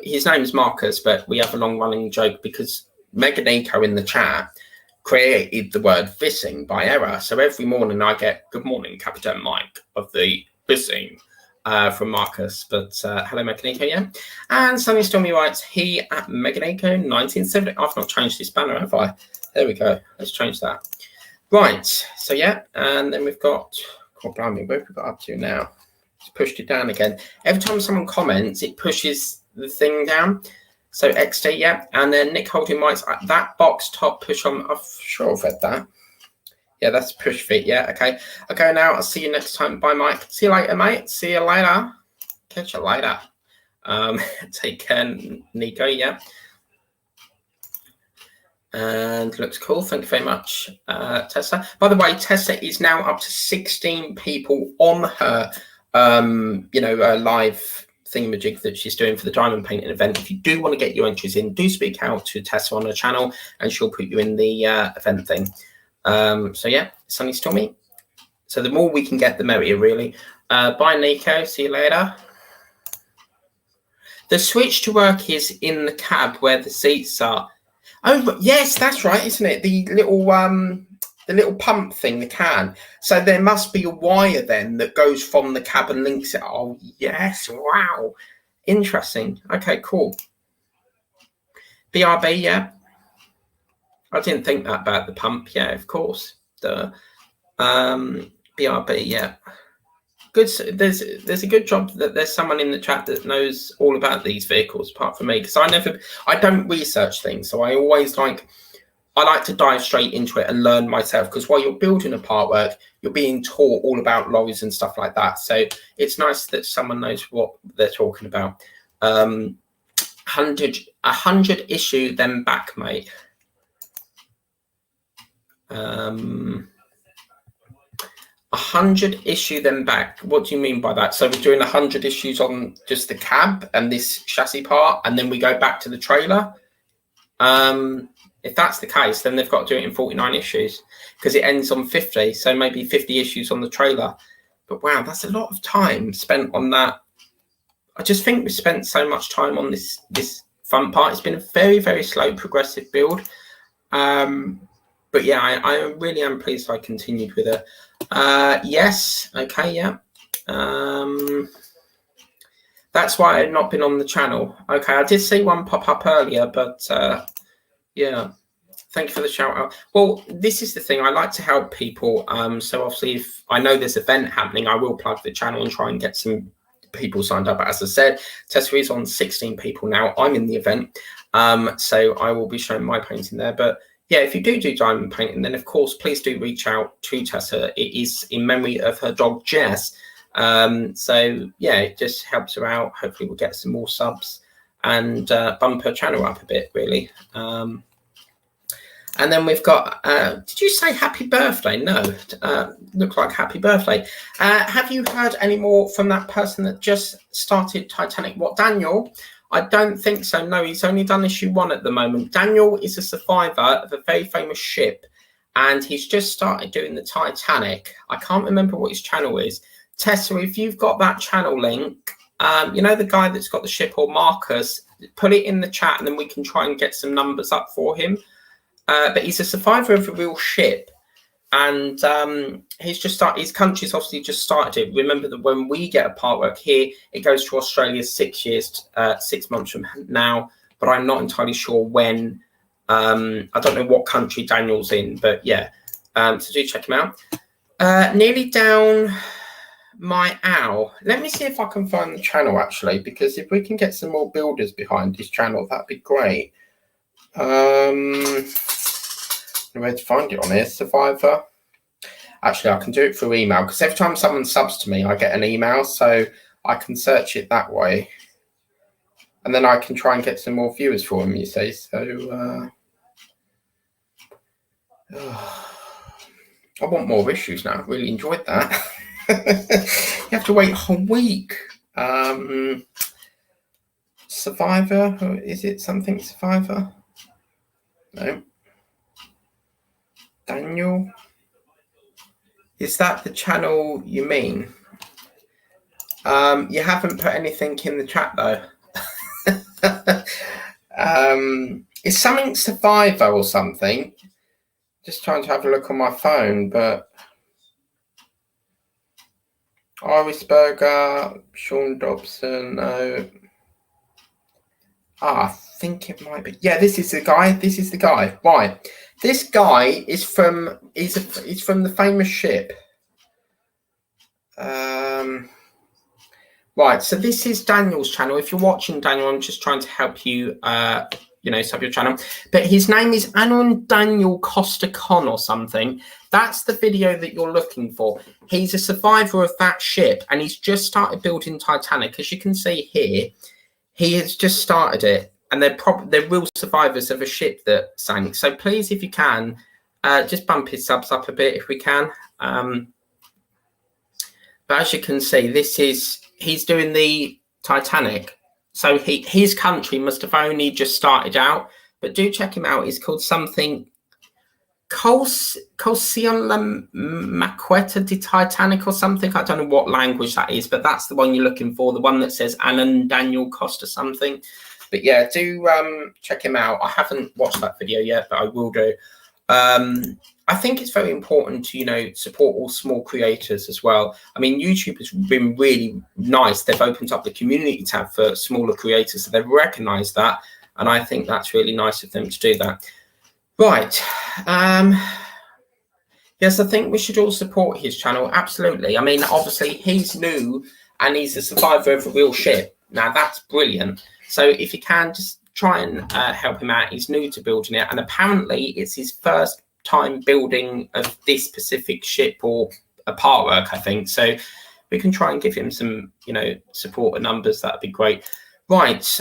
His name is Marcus, but we have a long-running joke because Megan Eco in the chat created the word vissing by error. So every morning I get "Good morning, Captain Mike" of the vissing from Marcus. But hello, Megan Eco, yeah. And Sunny Stormy writes, he at Megan Eco 1970. I've not changed this banner, have I? There we go. Let's change that. Right. So yeah, and then we've got. God blimey, where have we got up to now? It's pushed it down again. Every time someone comments, it pushes the thing down. So XD, yeah. And then Nick Holding writes, that box top push on. I'm sure I've read that. Yeah, that's push fit. Yeah, okay. Okay, now I'll see you next time. Bye, Mike. See you later, mate. See you later. Catch you later. Take care, Nico, yeah. And looks cool. Thank you very much, Tessa. By the way, Tessa is now up to 16 people on her, live thingamajig that she's doing for the diamond painting event. If you do want to get your entries in, do speak out to Tessa on her channel, and she'll put you in the event thing. So yeah, Sunny Stormy. So the more we can get, the merrier, really. Bye, Nico. See you later. The switch to work is in the cab where the seats are. Oh, yes, that's right, isn't it? The little pump thing, the can. So there must be a wire then that goes from the cab and links it. Oh, yes. Wow. Interesting. Okay, cool. BRB, yeah. I didn't think that about the pump. Yeah, of course. The BRB, yeah. Good. There's a good job that there's someone in the chat that knows all about these vehicles apart from me, because I don't research things, so I like to dive straight into it and learn myself, because while you're building a Partwork, you're being taught all about lorries and stuff like that, so it's nice that someone knows what they're talking about. 100 issue then back, mate. 100 issue then back. What do you mean by that? So we're doing 100 issues on just the cab and this chassis part, and then we go back to the trailer. If that's the case, then they've got to do it in 49 issues, because it ends on 50. So maybe 50 issues on the trailer. But wow, that's a lot of time spent on that. I just think we spent so much time on this front part. It's been a very, very slow progressive build. But yeah, I really am pleased I continued with it. Yes. Okay. Yeah. That's why I've not been on the channel. Okay. I did see one pop up earlier, but yeah. Thank you for the shout out. Well, this is the thing. I like to help people. So obviously, if I know there's an event happening, I will plug the channel and try and get some people signed up. As I said, Tessa is on 16 people now. I'm in the event. So I will be showing my painting there. But yeah, if you do diamond painting, then of course, please do reach out to Tessa. It is in memory of her dog, Jess. So yeah, it just helps her out. Hopefully we'll get some more subs and bump her channel up a bit, really. And then we've got, did you say happy birthday? No, looked like happy birthday. Have you heard any more from that person that just started Titanic? What, Daniel? I don't think so. No, he's only done issue 1 at the moment. Daniel is a survivor of a very famous ship, and he's just started doing the Titanic. I can't remember what his channel is. Tessa, if you've got that channel link, you know, the guy that's got the ship, or Marcus, put it in the chat, and then we can try and get some numbers up for him. But he's a survivor of a real ship, and he's just started. His country's obviously just started it. Remember that when we get a Partwork here, it goes to Australia 6 years, 6 months from now. But I'm not entirely sure when. I don't know what country Daniel's in, but yeah. So do check him out. Nearly down my owl. Let me see if I can find the channel actually, because if we can get some more builders behind his channel, that'd be great. Where to find it on here? Survivor. Actually, I can do it through email, because every time someone subs to me, I get an email, so I can search it that way, and then I can try and get some more viewers for him, you see. So I want more issues now. I really enjoyed that. You have to wait a whole week. Survivor, is it something Survivor? No. Daniel, is that the channel you mean? You haven't put anything in the chat though. It's something Survivor or something. Just trying to have a look on my phone, but Iris Berger, Sean Dobson, no. I think it might be. Yeah, this is the guy. This is the guy. Why? This guy is from. He's from the famous ship. Right. So this is Daniel's channel. If you're watching Daniel, I'm just trying to help you. You know, sub your channel. But his name is Aaron Daniel Costa Con or something. That's the video that you're looking for. He's a survivor of that ship, and he's just started building Titanic. As you can see here, he has just started it, and they're real survivors of a ship that sank. So please, if you can, just bump his subs up a bit if we can. But as you can see, he's doing the Titanic. So his country must have only just started out, but do check him out. It's called something Colsion la Maqueta di Titanic or something. I don't know what language that is, but that's the one you're looking for. The one that says Alan Daniel Costa something. But yeah, do check him out. I haven't watched that video yet, but I will do. I think it's very important to, you know, support all small creators as well. I mean, YouTube has been really nice. They've opened up the community tab for smaller creators, so they've recognized that. And I think that's really nice of them to do that. Right. Yes, I think we should all support his channel. Absolutely. I mean, obviously, he's new and he's a survivor of a real ship. Now, that's brilliant. So if you can, just try and help him out. He's new to building it. And apparently, it's his first time building of this specific ship or a Partwork, I think. So we can try and give him some, you know, support and numbers. That'd be great. Right.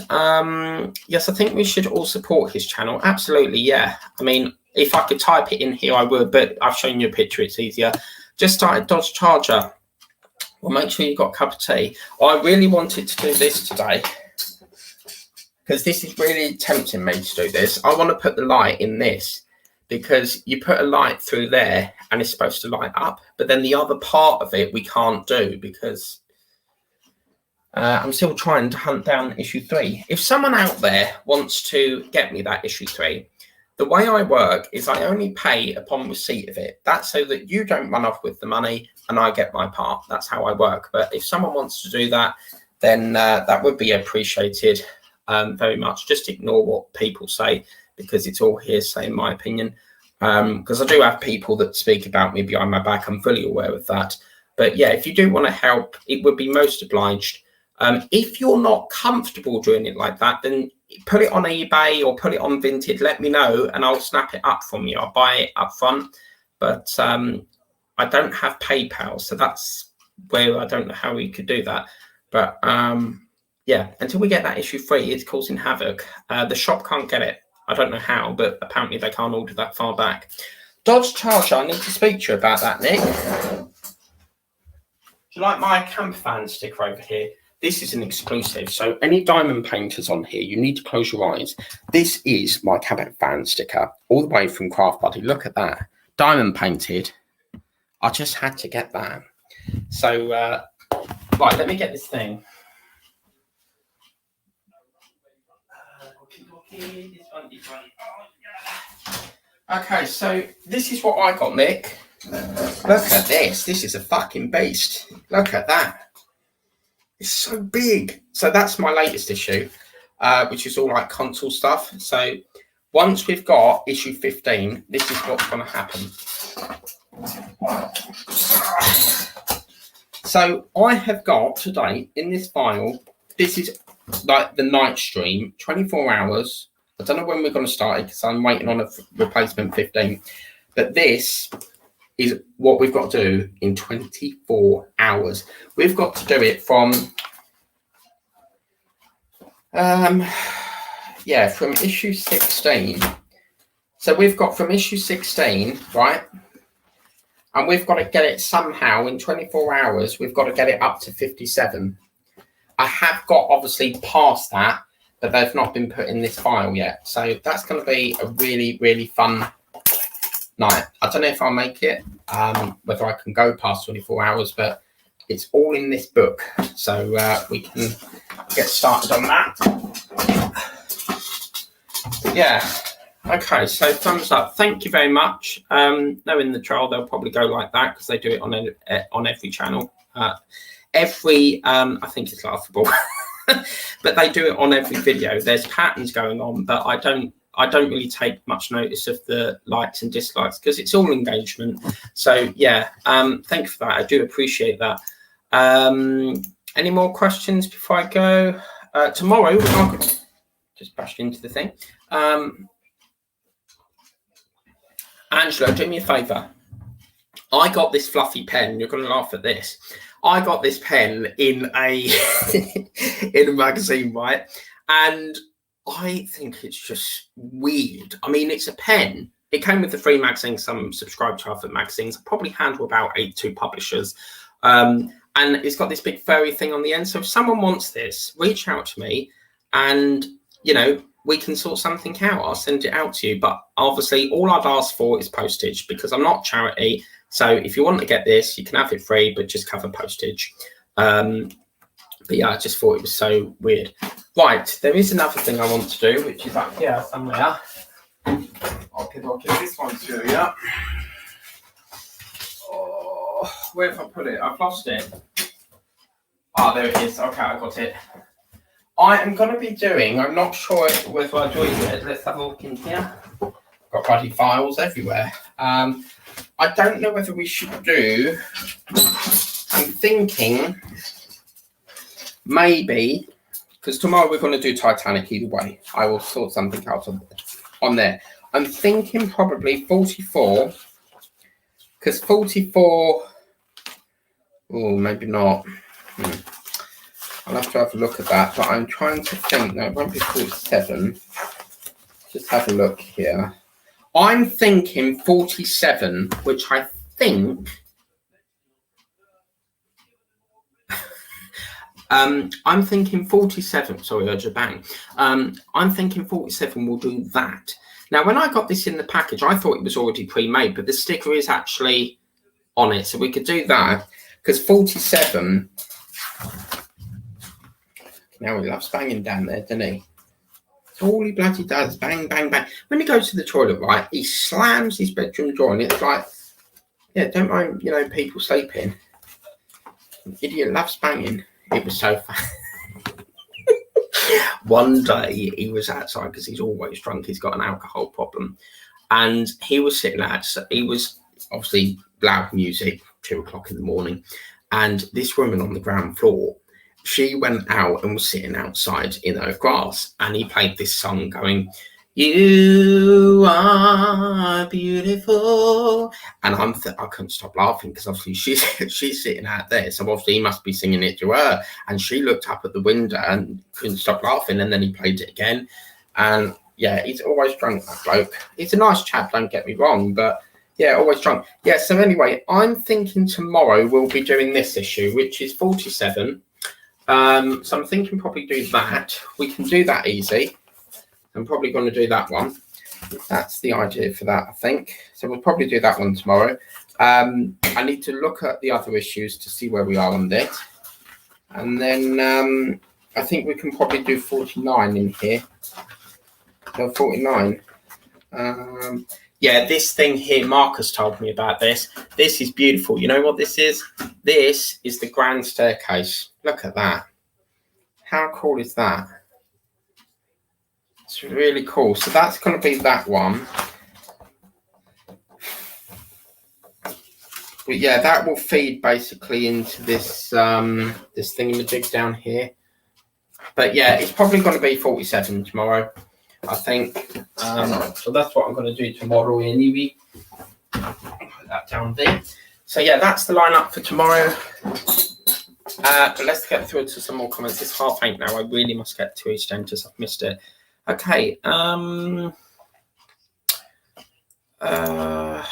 Yes, I think we should all support his channel. Absolutely. Yeah. I mean, if I could type it in here, I would, but I've shown you a picture. It's easier. Just started Dodge Charger. Well, make sure you've got a cup of tea. I really wanted to do this today because this is really tempting me to do this. I want to put the light in this because you put a light through there and it's supposed to light up. But then the other part of it we can't do because I'm still trying to hunt down issue 3. If someone out there wants to get me that issue 3, the way I work is I only pay upon receipt of it. That's so that you don't run off with the money and I get my part. That's how I work. But if someone wants to do that, then that would be appreciated very much. Just ignore what people say because it's all hearsay in my opinion. Because I do have people that speak about me behind my back. I'm fully aware of that. But yeah, if you do want to help, it would be most obliged. If you're not comfortable doing it like that, then put it on eBay or put it on Vinted. Let me know and I'll snap it up from you. I'll buy it up front. But I don't have PayPal, so that's where I don't know how we could do that. But yeah, until we get that issue 3, it's causing havoc. The shop can't get it. I don't know how, but apparently they can't order that far back. Dodge Charger, I need to speak to you about that, Nick. Do you like my camper fan sticker over here? This is an exclusive. So any diamond painters on here, you need to close your eyes. This is my camper fan sticker, all the way from Craft Buddy. Look at that. Diamond painted. I just had to get that. So, right, let me get this thing. Okay, so this is what I got, Nick. Look at this. This is a fucking beast. Look at that. It's so big. So that's my latest issue, which is all like console stuff. So once we've got issue 15, this is what's going to happen. So I have got today in this file, this is like the night stream, 24 hours. I don't know when we're going to start it because I'm waiting on a replacement 15. But this is what we've got to do in 24 hours. We've got to do it from, from issue 16. So we've got from issue 16, right? And we've got to get it somehow in 24 hours. We've got to get it up to 57. I have got obviously past that, but they've not been put in this file yet. So that's going to be a really, really fun night. I don't know if I'll make it, whether I can go past 24 hours, but it's all in this book. So we can get started on that. Yeah. Okay, so thumbs up. Thank you very much. Knowing the trial, they'll probably go like that because they do it on every channel. I think it's laughable, but they do it on every video. There's patterns going on, but I don't really take much notice of the likes and dislikes because it's all engagement. So yeah, thank you for that. I do appreciate that. Any more questions before I go? Tomorrow, I'll just bash into the thing. Angela, do me a favour. I got this fluffy pen. You're going to laugh at this. I got this pen in a in a magazine, right? And I think it's just weird. I mean, it's a pen. It came with the free magazine. Some subscribe to other magazines. I probably handle about 82 publishers. And and it's got this big furry thing on the end. So if someone wants this, reach out to me, and you know, we can sort something out. I'll send it out to you. But obviously, all I'd ask for is postage, because I'm not charity. So if you want to get this, you can have it free, but just cover postage. But yeah, I just thought it was so weird. Right, there is another thing I want to do, which is up here somewhere. I'll give this one to you. Oh, where have I put it? I've lost it. Oh, there it is. Okay, I got it. I am going to be doing, I'm not sure whether I joined it. Let's have a look in here. Got bloody files everywhere. I don't know whether we should do, I'm thinking maybe, because tomorrow we're going to do Titanic either way. I will sort something out on there. I'm thinking probably 44, because 44, oh, maybe not. I'll have to have a look at that, but I'm trying to think. No, it won't be 47. Just have a look here. I'm thinking 47, which I think I'm thinking 47. Sorry, I just bang. I'm thinking 47 will do that. Now, when I got this in the package, I thought it was already pre-made, but the sticker is actually on it, so we could do that, because 47. Now he loves banging down there, doesn't he? That's all he bloody does, bang, bang, bang. When he goes to the toilet, right, he slams his bedroom door, and it's like, yeah, don't mind, you know, people sleeping. Idiot loves banging. It was so fun. One day he was outside, because he's always drunk. He's got an alcohol problem, and he was sitting outside. He was obviously loud music, 2 o'clock in the morning, and this woman on the ground floor, she went out and was sitting outside in her grass, and he played this song going, "You are beautiful," and I couldn't stop laughing, because obviously she's sitting out there, so obviously he must be singing it to her, and she looked up at the window and couldn't stop laughing, and then he played it again, and yeah, he's always drunk, that bloke. He's a nice chap, don't get me wrong, but yeah, always drunk. Yeah, so anyway, I'm thinking tomorrow we'll be doing this issue, which is 47. So I'm thinking probably do that. We can do that easy. I'm probably going to do that one. That's the idea for that, I think. So we'll probably do that one tomorrow. I need to look at the other issues to see where we are on this. And then I think we can probably do 49 in here. No, 49. Yeah, this thing here, Marcus told me about this. This is beautiful. You know what this is? This is the grand staircase. Look at that. How cool is that? It's really cool. So that's going to be that one. But yeah, that will feed basically into this this thingamajig down here. But yeah, it's probably going to be 47 tomorrow, I think. So that's what I'm going to do tomorrow anyway. Put that down there. So yeah, that's the lineup for tomorrow. But let's get through to some more comments. It's 8:30 now. I really must get to EastEnders. I've missed it. Okay. Hang on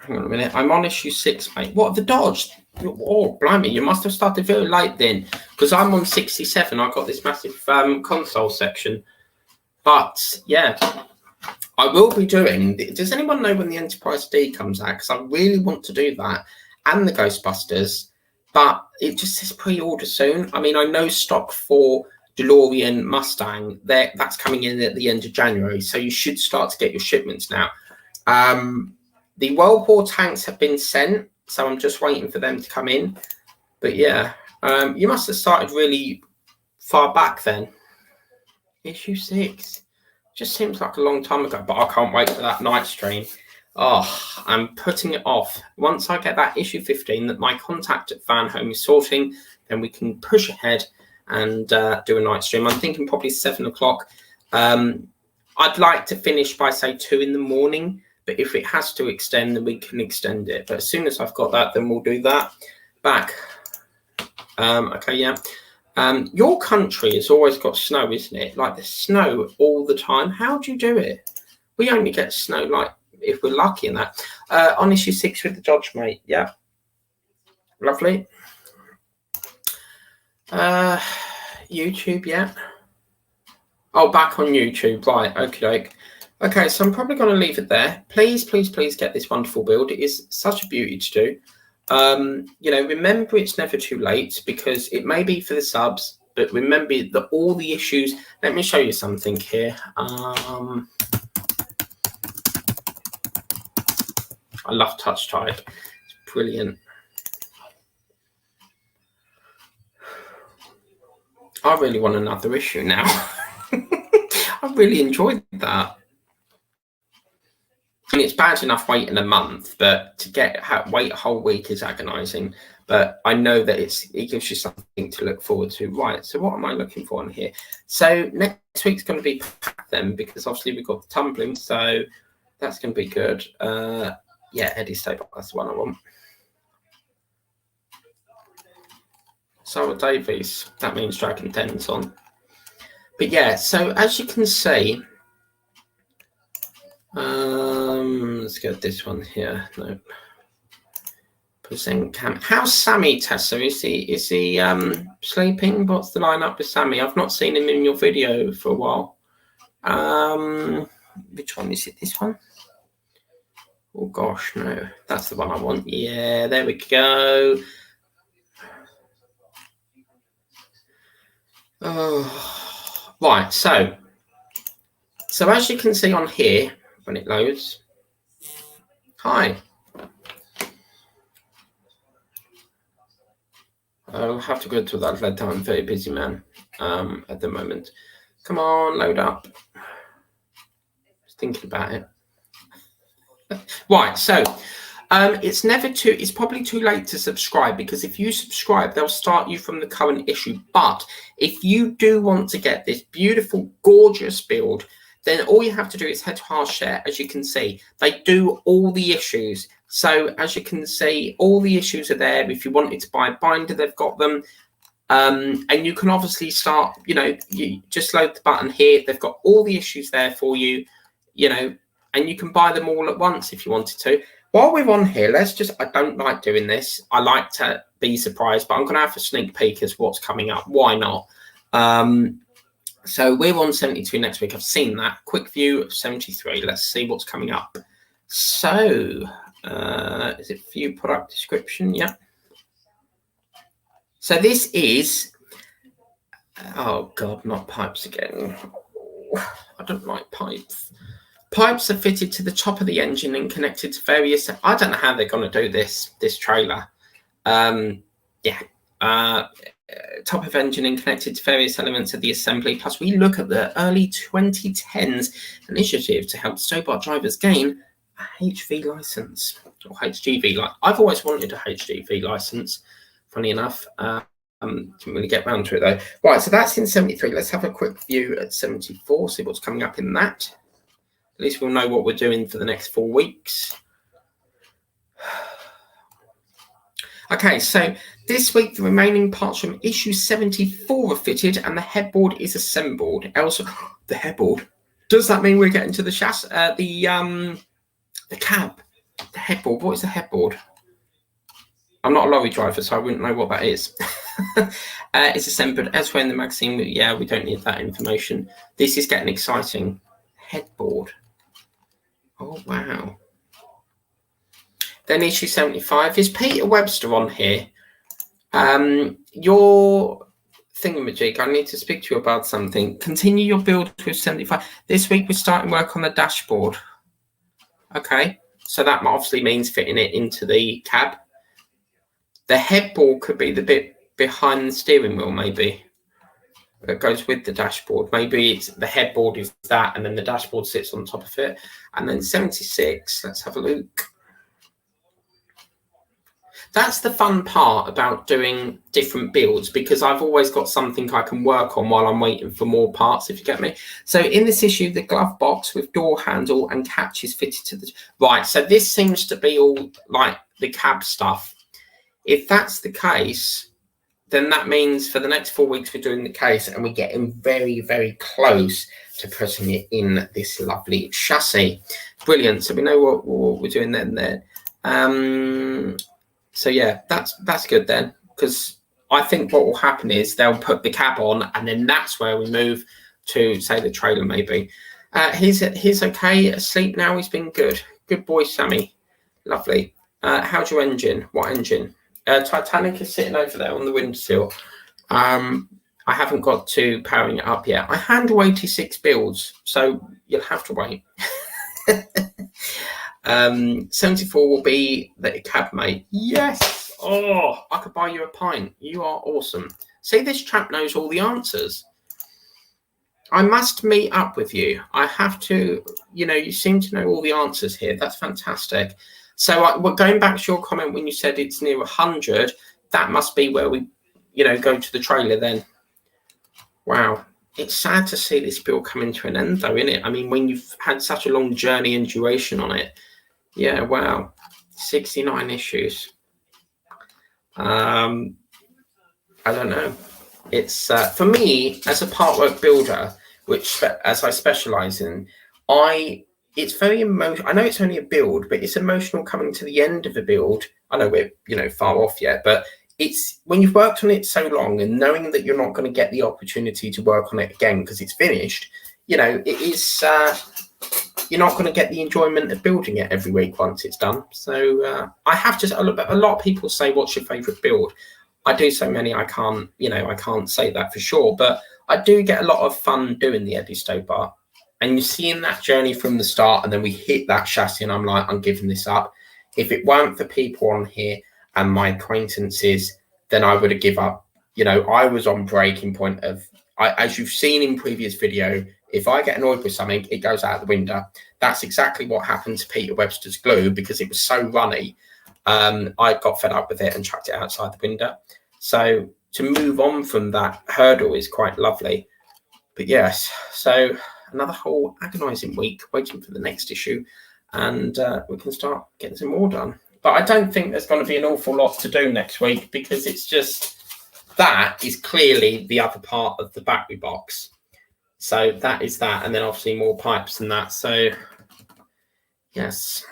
a minute. I'm on issue 6, mate. What, the Dodge? Oh, blimey, you must have started very late then, because I'm on 67. I've got this massive console section. But yeah, I will be doing. Does anyone know when the Enterprise D comes out? Because I really want to do that, and the Ghostbusters. But it just says pre-order soon. I mean, I know stock for DeLorean Mustang that's coming in at the end of January, so you should start to get your shipments now. The World War tanks have been sent, so I'm just waiting for them to come in. But yeah, you must have started really far back then. Issue 6 just seems like a long time ago, but I can't wait for that night stream. Oh, I'm putting it off. Once I get that issue 15 that my contact at Fan Home is sorting, then we can push ahead and do a night stream. I'm thinking probably 7 o'clock. I'd like to finish by, say, 2 in the morning, but if it has to extend, then we can extend it. But as soon as I've got that, then we'll do that. Back. Okay, yeah. Your country has always got snow, isn't it? Like, there's snow all the time. How do you do it? We only get snow, like, if we're lucky in that. On issue 6 with the Dodge, mate. Yeah. Lovely. YouTube, yeah. Oh, back on YouTube, right? Okay. Okay, so I'm probably going to leave it there. Please, please, please get this wonderful build. It is such a beauty to do. You know, remember it's never too late because it may be for the subs, but remember that all the issues. Let me show you something here. I love touch type. It's brilliant. I really want another issue now. I really enjoyed that. I mean, it's bad enough waiting a month, but to wait a whole week is agonizing. But I know that it gives you something to look forward to. Right, so what am I looking for on here? So next week's going to be packed then, because obviously we've got the tumbling, so that's going to be good. Yeah, Eddie Stobart, that's the one I want. Sarah Davies, that means Dragon Den's on. But yeah, so as you can see, let's get this one here. No. Present cam. How's Sammy, Tessa? Is he sleeping? What's the lineup with Sammy? I've not seen him in your video for a while. Which one is it? This one? Oh gosh, no. That's the one I want. Yeah, there we go. Oh, right. So as you can see on here, when it loads. Hi. I'll have to go to that later. I'm very busy, man, at the moment. Come on, load up. Just thinking about it. Right, so it's probably too late to subscribe, because if you subscribe, they'll start you from the current issue. But if you do want to get this beautiful, gorgeous build, then all you have to do is head to Hardshare. As you can see, they do all the issues. So as you can see, all the issues are there. If you wanted to buy a binder, they've got them. And you can obviously start, you know, you just load the button here. They've got all the issues there for you, you know, and you can buy them all at once if you wanted to. While we're on here, I don't like doing this. I like to be surprised, but I'm going to have a sneak peek as what's coming up. Why not? So we're on 72 next week. I've seen that. Quick view of 73. Let's see what's coming up. So, is it view product description? Yeah. So this is, oh God, not pipes again. I don't like pipes. Pipes are fitted to the top of the engine and connected to various. I don't know how they're going to do this trailer. Top of engine and connected to various elements of the assembly. Plus, we look at the early 2010s initiative to help Stobart drivers gain a HV license or HGV. I've always wanted a HGV license. Funny enough, didn't really get round to it though. Right, so that's in 73. Let's have a quick view at 74. See what's coming up in that. At least we'll know what we're doing for the next 4 weeks. Okay, so this week the remaining parts from issue 74 are fitted and the headboard is assembled. Also, the headboard. Does that mean we're getting to the chassis? The cab, the headboard. What is the headboard? I'm not a lorry driver, so I wouldn't know what that is. It's assembled elsewhere in the magazine. Yeah, we don't need that information. This is getting exciting. Headboard. Oh wow. Then issue 75 is Peter Webster on here. Your thingamajig, I need to speak to you about something. Continue your build with 75. This week we're starting work on the dashboard. Okay, so that obviously means fitting it into the cab. The headboard could be the bit behind the steering wheel, maybe. That goes with the dashboard. Maybe it's the headboard is that, and then the dashboard sits on top of it. And then 76, let's have a look. That's the fun part about doing different builds, because I've always got something I can work on while I'm waiting for more parts, if you get me. So in this issue, the glove box with door handle and catch is fitted to the... Right, so this seems to be all like the cab stuff. If that's the case, then that means for the next 4 weeks we're doing the case and we're getting very, very close to putting it in this lovely chassis. Brilliant. So we know what we're doing then there. So yeah, that's good then, because I think what will happen is they'll put the cab on, and then that's where we move to, say, the trailer maybe. He's okay, asleep now. He's been good. Good boy, Sammy. Lovely. How's your engine? What engine? Titanic is sitting over there on the windowsill. I haven't got to powering it up yet. I handle 86 builds, so you'll have to wait. 74 will be the cab mate. Yes. Oh, I could buy you a pint. You are awesome. See, this chap knows all the answers. I must meet up with you. I have to, you seem to know all the answers here. That's fantastic. So we're going back to your comment when you said it's near 100. That must be where we, go to the trailer then. Wow. It's sad to see this build coming to an end, though, isn't it? I mean, when you've had such a long journey and duration on it. Yeah, wow. 69 issues. I don't know. It's for me, as a Partwork builder, which as I specialize in, it's very emotional. I know it's only a build, but it's emotional coming to the end of a build. I know we're far off yet, but it's when you've worked on it so long and knowing that you're not going to get the opportunity to work on it again because it's finished, it is, you're not going to get the enjoyment of building it every week once it's done. So I have to, a lot of people say, what's your favorite build? I do so many, I can't say that for sure, but I do get a lot of fun doing the Eddie Stobart. And you're seeing that journey from the start, and then we hit that chassis and I'm like, I'm giving this up. If it weren't for people on here and my acquaintances, then I would have given up. I was on breaking point of, as you've seen in previous video, if I get annoyed with something, it goes out the window. That's exactly what happened to Peter Webster's glue because it was so runny. I got fed up with it and chucked it outside the window. So to move on from that hurdle is quite lovely. But yes, so another whole agonizing week waiting for the next issue, and we can start getting some more done. But I don't think there's going to be an awful lot to do next week because it's just that is clearly the other part of the battery box. So that is that, and then obviously more pipes and that. So yes,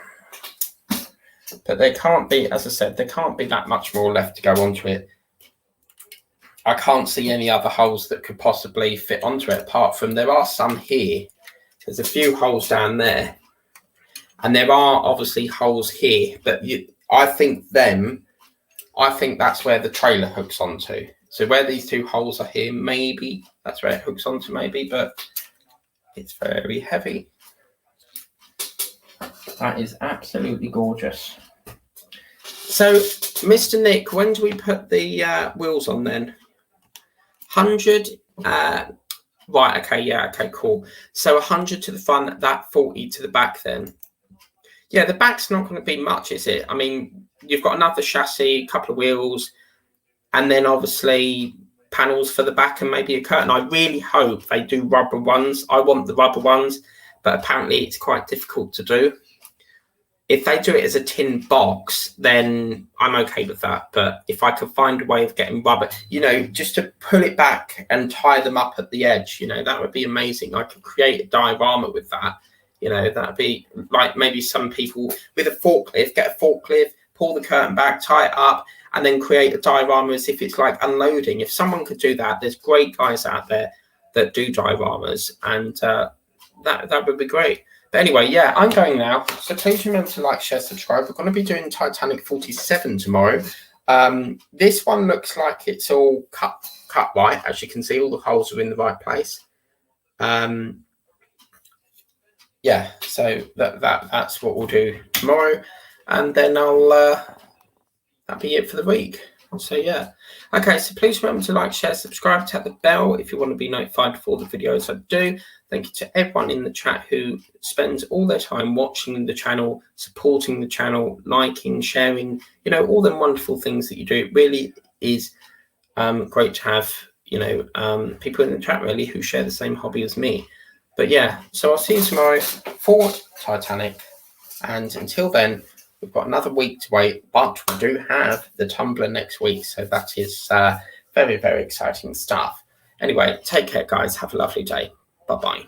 but there can't be, as I said, there can't be that much more left to go onto it. I can't see any other holes that could possibly fit onto it apart from there are some here. There's a few holes down there. And there are obviously holes here, but I think that's where the trailer hooks onto. So where these two holes are here, maybe that's where it hooks onto maybe, but it's very heavy. That is absolutely gorgeous. So, Mr. Nick, when do we put the wheels on then? 100, right, okay, yeah, okay, cool. So 100 to the front, that 40 to the back then. Yeah, the back's not going to be much, is it? I mean, you've got another chassis, a couple of wheels, and then obviously panels for the back and maybe a curtain. I really hope they do rubber ones. I want the rubber ones, but apparently it's quite difficult to do. If they do it as a tin box, then I'm okay with that. But if I could find a way of getting rubber, just to pull it back and tie them up at the edge, that would be amazing. I could create a diorama with that. That'd be like maybe some people with a forklift, get a forklift, pull the curtain back, tie it up, and then create a diorama as if it's like unloading. If someone could do that, there's great guys out there that do dioramas, and that would be great. But anyway, yeah, I'm going now. So please remember to like, share, subscribe. We're going to be doing Titanic 47 tomorrow. This one looks like it's all cut right. As you can see, all the holes are in the right place. Yeah, so that's what we'll do tomorrow. And then that'll be it for the week. So yeah. Okay, so please remember to like, share, subscribe, tap the bell if you want to be notified for the videos I do. Thank you to everyone in the chat who spends all their time watching the channel, supporting the channel, liking, sharing, all them wonderful things that you do. It really is great to have, people in the chat really who share the same hobby as me. But yeah, so I'll see you tomorrow for Titanic. And until then, we've got another week to wait, but we do have the Tumblr next week. So that is very, very exciting stuff. Anyway, take care, guys. Have a lovely day. Bye-bye.